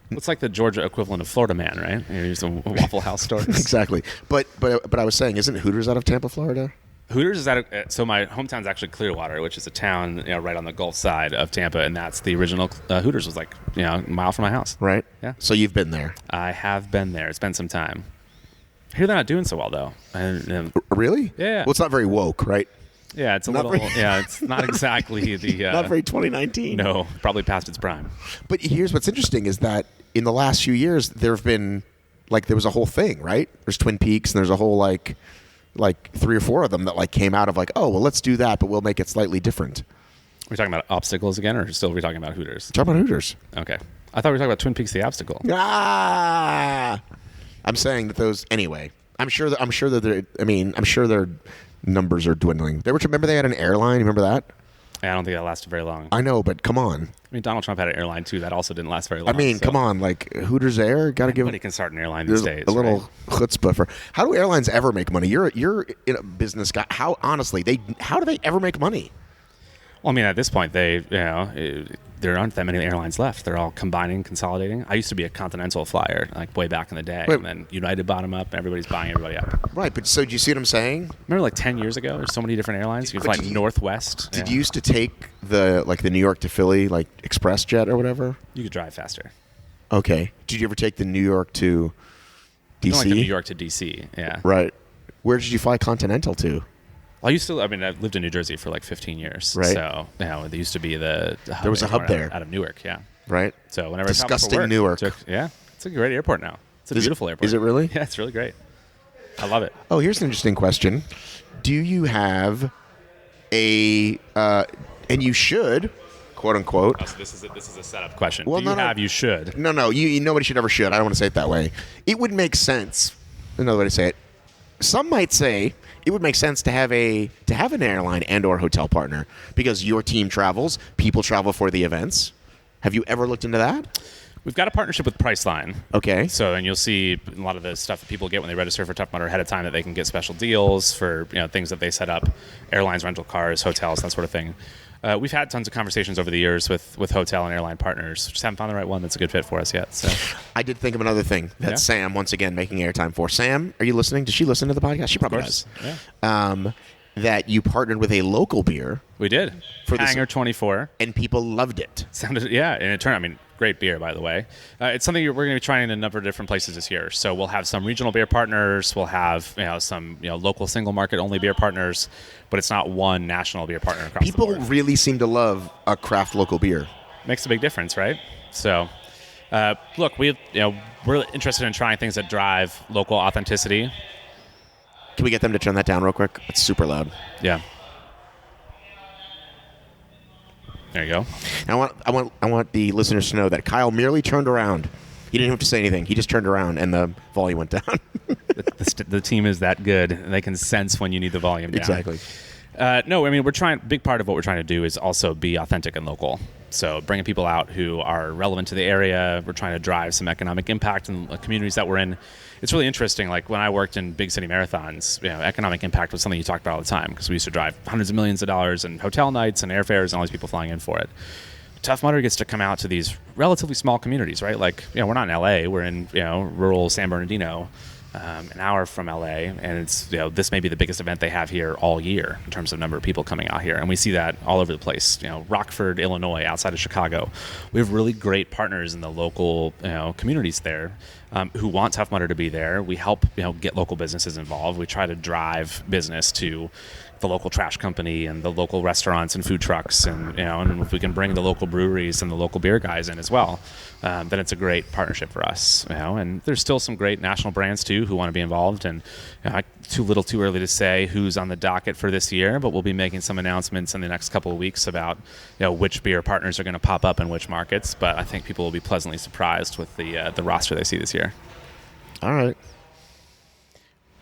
It's like the Georgia equivalent of Florida Man, right? Here's the Waffle House stories. Exactly. But I was saying, isn't Hooters out of Tampa, Florida? Hooters is so my hometown's actually Clearwater, which is a town right on the Gulf side of Tampa, and that's the original Hooters was like a mile from my house. Right. Yeah. So you've been there. I have been there. It's been some time. I hear they're not doing so well though. Really? Yeah. Well, it's not very woke, right? Yeah, it's it's not exactly the not very 2019. No, probably past its prime. But here's what's interesting is that in the last few years there have been there was a whole thing, right? There's Twin Peaks and there's a whole like 3 or 4 of them that came out of let's do that, but we'll make it slightly different. We're talking about obstacles again, or still we're talking about Hooters? Talk about Hooters. Okay, I thought we were talking about Twin Peaks the obstacle. I'm saying that those anyway. I'm sure their numbers are dwindling. Remember they had an airline. Remember that? I don't think that lasted very long. I know, but come on. I mean, Donald Trump had an airline too. That also didn't last very long. I mean, come on, Hooters Air. Got to give. Anybody can start an airline these days. A little chutzpah for. How do airlines ever make money? You're in a business guy. How do they ever make money? Well, I mean, at this point, there aren't that many airlines left. They're all combining, consolidating. I used to be a Continental flyer, way back in the day, and then United bought them up, and everybody's buying everybody up. Right, but so do you see what I'm saying? Remember, 10 years ago, there's so many different airlines. You can fly Northwest. Did you used to take the New York to Philly express jet or whatever? You could drive faster. Okay. Did you ever take the New York to DC? The New York to DC. Yeah. Right. Where did you fly Continental to? I lived in New Jersey for 15 years. Right. So, there used to be the hub. There was a hub there. Out of Newark, yeah. Right. So, whenever disgusting I Newark. It's a great airport now. It's a beautiful airport. Is it really? Yeah, it's really great. I love it. Oh, here's an interesting question. Do you have and you should, quote unquote. Oh, so this is a setup question. Well, you should. No, nobody should ever should. I don't want to say it that way. It would make sense. Another way to say it. Some might say it would make sense to have an airline and or hotel partner because your team travels, people travel for the events. Have you ever looked into that? We've got a partnership with Priceline. Okay. So, and you'll see a lot of the stuff that people get when they register for Tough Mudder ahead of time that they can get special deals for things that they set up, airlines, rental cars, hotels, that sort of thing. We've had tons of conversations over the years with hotel and airline partners. Just haven't found the right one that's a good fit for us yet. So I did think of another thing that Sam, once again, making airtime for. Sam, are you listening? Does she listen to the podcast? She probably does. Yeah. that you partnered with a local beer. We did. For Hangar 24. And people loved it. And it turned, great beer, by the way. It's something we're going to be trying in a number of different places this year. So we'll have some regional beer partners. We'll have some local single market only beer partners, but it's not one national beer partner across the board. People really seem to love a craft local beer. Makes a big difference, right? So, look, we're interested in trying things that drive local authenticity. Can we get them to turn that down real quick? It's super loud. Yeah. There you go. And I want the listeners to know that Kyle merely turned around. He didn't have to say anything. He just turned around and the volume went down. the team is that good. They can sense when you need the volume down. Exactly. No, we're trying. Big part of what we're trying to do is also be authentic and local. So bringing people out who are relevant to the area. We're trying to drive some economic impact in the communities that we're in. It's really interesting. Like when I worked in big city marathons, economic impact was something you talked about all the time because we used to drive hundreds of millions of dollars in hotel nights and airfares and all these people flying in for it. Tough Mudder gets to come out to these relatively small communities, right? Like, we're not in LA. We're in, rural San Bernadino, an hour from LA. And it's, this may be the biggest event they have here all year in terms of number of people coming out here. And we see that all over the place. Rockford, Illinois, outside of Chicago. We have really great partners in the local, communities there who want Tough Mudder to be there. We help, get local businesses involved. We try to drive business to the local trash company and the local restaurants and food trucks, and and if we can bring the local breweries and the local beer guys in as well, then it's a great partnership for us. And there's still some great national brands too who want to be involved. And too early to say who's on the docket for this year, but we'll be making some announcements in the next couple of weeks about which beer partners are going to pop up in which markets. But I think people will be pleasantly surprised with the roster they see this year. All right.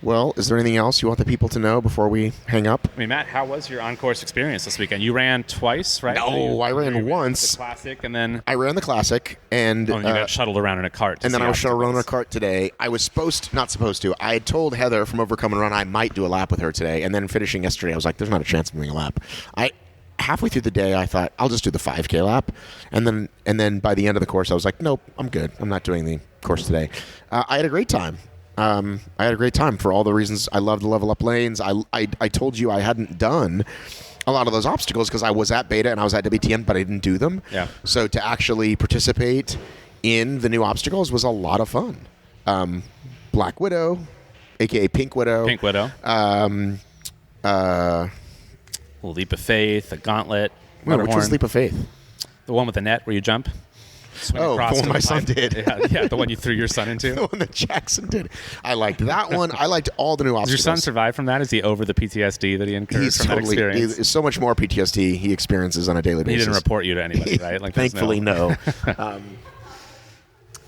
Well, is there anything else you want the people to know before we hang up? Matt, how was your on-course experience this weekend? You ran twice, right? No, I ran once. The Classic, and then... I ran the Classic, and... you got shuttled around in a cart. And then I was shuttled around in a cart today. I was not supposed to. I had told Heather from Overcome and Run I might do a lap with her today, and then finishing yesterday, I was like, there's not a chance of doing a lap. Halfway through the day, I thought, I'll just do the 5K lap. And then by the end of the course, I was like, nope, I'm good. I'm not doing the course today. I had a great time. I had a great time for all the reasons. I love the level up lanes. I told you I hadn't done a lot of those obstacles because I was at Beta and I was at WTN, but I didn't do them. Yeah. So to actually participate in the new obstacles was a lot of fun. Black Widow, a.k.a. Pink Widow. Pink Widow. Leap of Faith, a gauntlet. Wait, which was Leap of Faith? The one with the net where you jump. The one my son did. Yeah, the one you threw your son into. The one that Jackson did. I liked that one. I liked all the new obstacles. Does your son survive from that? Is he over the PTSD that he incurred from that experience? He's so much more PTSD he experiences on a daily basis. He didn't report you to anybody, right? Thankfully, no.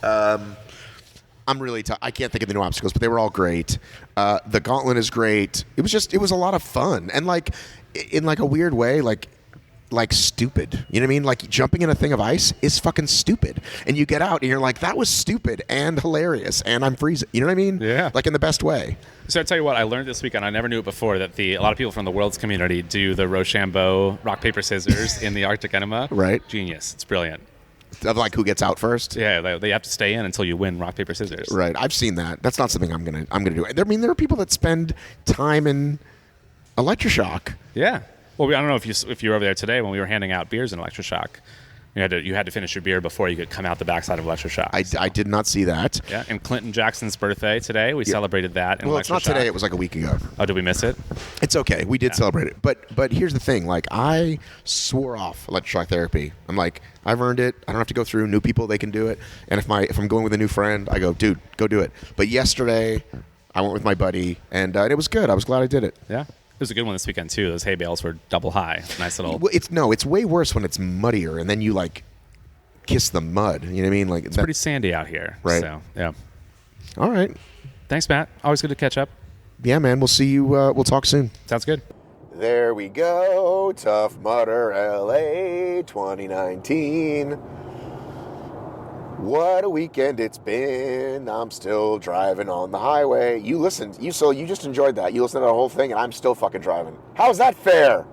I'm really I can't think of the new obstacles, but they were all great. The gauntlet is great. It was a lot of fun. And in a weird way, like stupid. You know what I mean? Like jumping in a thing of ice is fucking stupid. And you get out and you're like, that was stupid and hilarious and I'm freezing. You know what I mean? Yeah. Like in the best way. So I tell you what, I learned this weekend, I never knew it before, that a lot of people from the world's community do the Rochambeau rock, paper, scissors in the Arctic Enema. Right. Genius. It's brilliant. Of who gets out first? Yeah, they have to stay in until you win rock, paper, scissors. Right. I've seen that. That's not something I'm gonna do. I mean, there are people that spend time in electroshock. Yeah. Well, I don't know if you were over there today when we were handing out beers in electroshock. You had to finish your beer before you could come out the backside of electroshock. I did not see that. Yeah, and Clinton Jackson's birthday today. We celebrated that in Well, electroshock. it's not today. It was like a week ago. Oh, did we miss it? It's okay. We did celebrate it. But here's the thing. I swore off electroshock therapy. I'm like, I've earned it. I don't have to go through new people. They can do it. And if I'm going with a new friend, I go, dude, go do it. But yesterday, I went with my buddy, and it was good. I was glad I did it. Yeah. It was a good one this weekend, too. Those hay bales were double high. Nice little... It's way worse when it's muddier, and then you, kiss the mud. You know what I mean? It's pretty sandy out here. Right. So, yeah. All right. Thanks, Matt. Always good to catch up. Yeah, man. We'll see you. We'll talk soon. Sounds good. There we go. Tough Mudder LA 2019. What a weekend it's been. I'm still driving on the highway. You listened. You just enjoyed that. You listened to the whole thing, and I'm still fucking driving. How's that fair?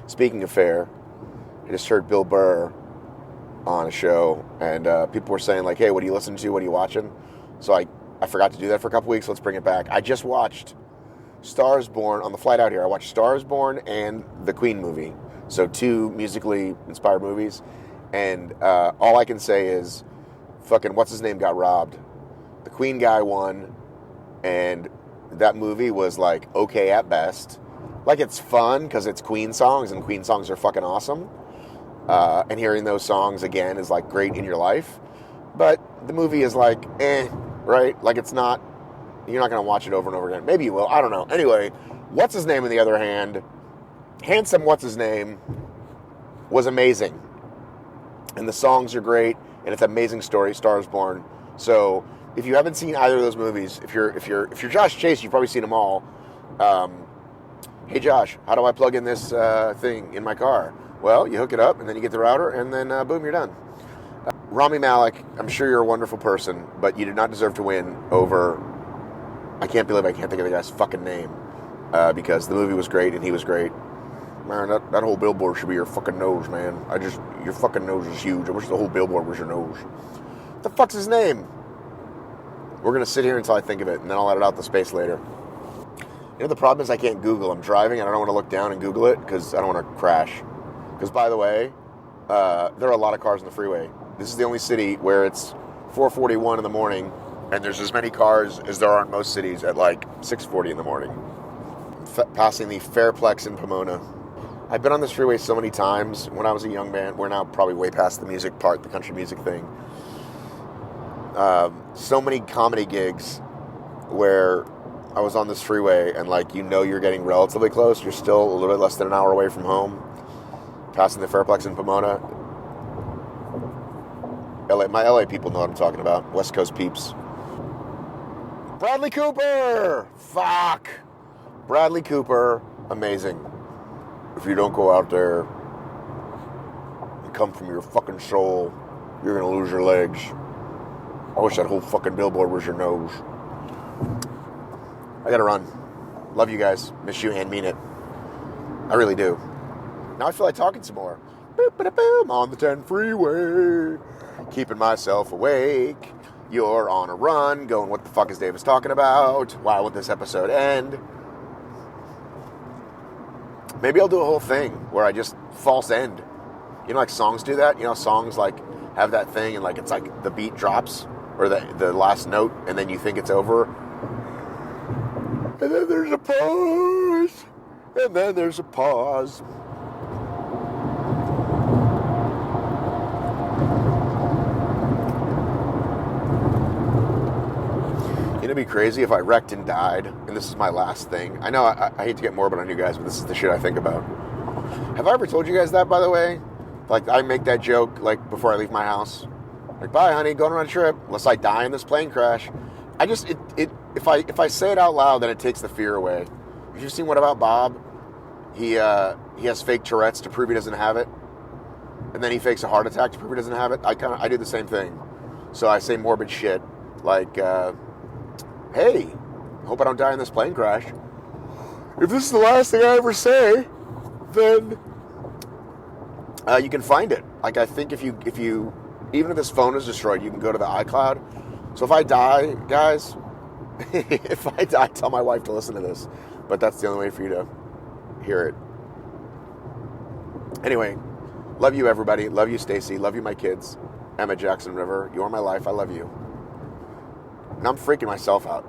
Speaking of fair, I just heard Bill Burr on a show, and people were saying, hey, what are you listening to? What are you watching? So I forgot to do that for a couple weeks. Let's bring it back. I just watched Stars Born on the flight out here. I watched Stars Born and the Queen movie, so 2 musically inspired movies, and all I can say is, fucking what's his name got robbed. The Queen guy won, and that movie was like okay at best. Like, it's fun because it's Queen songs, and Queen songs are fucking awesome. And hearing those songs again is like great in your life. But the movie is like, right? Like, it's not, you're not going to watch it over and over again. Maybe you will. I don't know. Anyway, What's His Name, on the other hand, handsome What's His Name was amazing. And the songs are great, and it's an amazing story, Stars Born. So if you haven't seen either of those movies, if you're Josh Chase, you've probably seen them all. Hey Josh, how do I plug in this thing in my car? Well, you hook it up, and then you get the router, and then boom, you're done. Rami Malek, I'm sure you're a wonderful person, but you did not deserve to win over... I can't believe I can't think of the guy's fucking name, because the movie was great, and he was great. Man, that whole billboard should be your fucking nose, man. Your fucking nose is huge. I wish the whole billboard was your nose. What the fuck's his name? We're going to sit here until I think of it, and then I'll let it out the space later. You know, the problem is I can't Google. I'm driving, and I don't want to look down and Google it, because I don't want to crash. Because, by the way, there are a lot of cars on the freeway. This is the only city where it's 4:41 in the morning, and there's as many cars as there are in most cities at like 6:40 in the morning. Passing the Fairplex in Pomona. I've been on this freeway so many times when I was a young man. We're now probably way past the music part, the country music thing. So many comedy gigs where I was on this freeway and, like, you know you're getting relatively close. You're still a little bit less than an hour away from home. Passing the Fairplex in Pomona. My LA people know what I'm talking about. West Coast peeps. Bradley Cooper! Fuck! Bradley Cooper, amazing. If you don't go out there and come from your fucking soul, you're gonna lose your legs. I wish that whole fucking billboard was your nose. I gotta run. Love you guys. Miss you and mean it. I really do. Now I feel like talking some more. Boop-a-da-boom, on the 10 freeway. Keeping myself awake. You're on a run, going, what the fuck is Davis talking about? Why would this episode end? Maybe I'll do a whole thing where I just false end. You know, like songs do that? You know, songs like have that thing and like it's like the beat drops or the last note and then you think it's over. And then there's a pause. And then there's a pause. It'd be crazy if I wrecked and died, and this is my last thing. I know I hate to get morbid on you guys, but this is the shit I think about. Have I ever told you guys that, by the way? Like, I make that joke, like, before I leave my house. Like, bye, honey, going on a trip, unless I die in this plane crash. If I say it out loud, then it takes the fear away. Have you seen What About Bob? He has fake Tourette's to prove he doesn't have it, and then he fakes a heart attack to prove he doesn't have it. I do the same thing. So I say morbid shit, like, hey, hope I don't die in this plane crash. If this is the last thing I ever say, then you can find it. Like, I think if you, even if this phone is destroyed, you can go to the iCloud. So if I die, guys, if I die, tell my wife to listen to this. But that's the only way for you to hear it. Anyway, love you, everybody. Love you, Stacy. Love you, my kids. Emma Jackson River, you are my life. I love you. And I'm freaking myself out.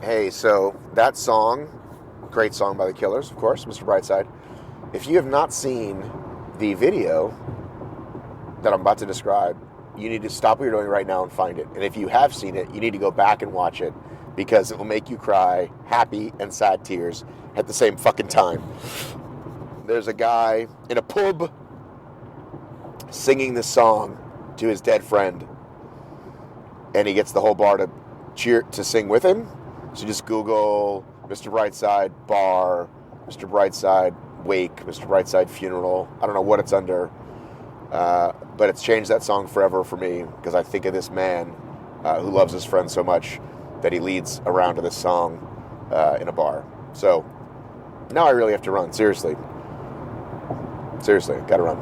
Hey, so that song, great song by the Killers, of course, Mr. Brightside. If you have not seen the video that I'm about to describe, you need to stop what you're doing right now and find it. And if you have seen it, you need to go back and watch it because it will make you cry happy and sad tears at the same fucking time. There's a guy in a pub singing this song to his dead friend, and he gets the whole bar to cheer to sing with him. So just Google Mr. Brightside bar, Mr. Brightside wake, Mr. Brightside funeral. I don't know what it's under, but it's changed that song forever for me because I think of this man who loves his friend so much that he leads around to this song in a bar. So now I really have to run. Seriously, gotta run.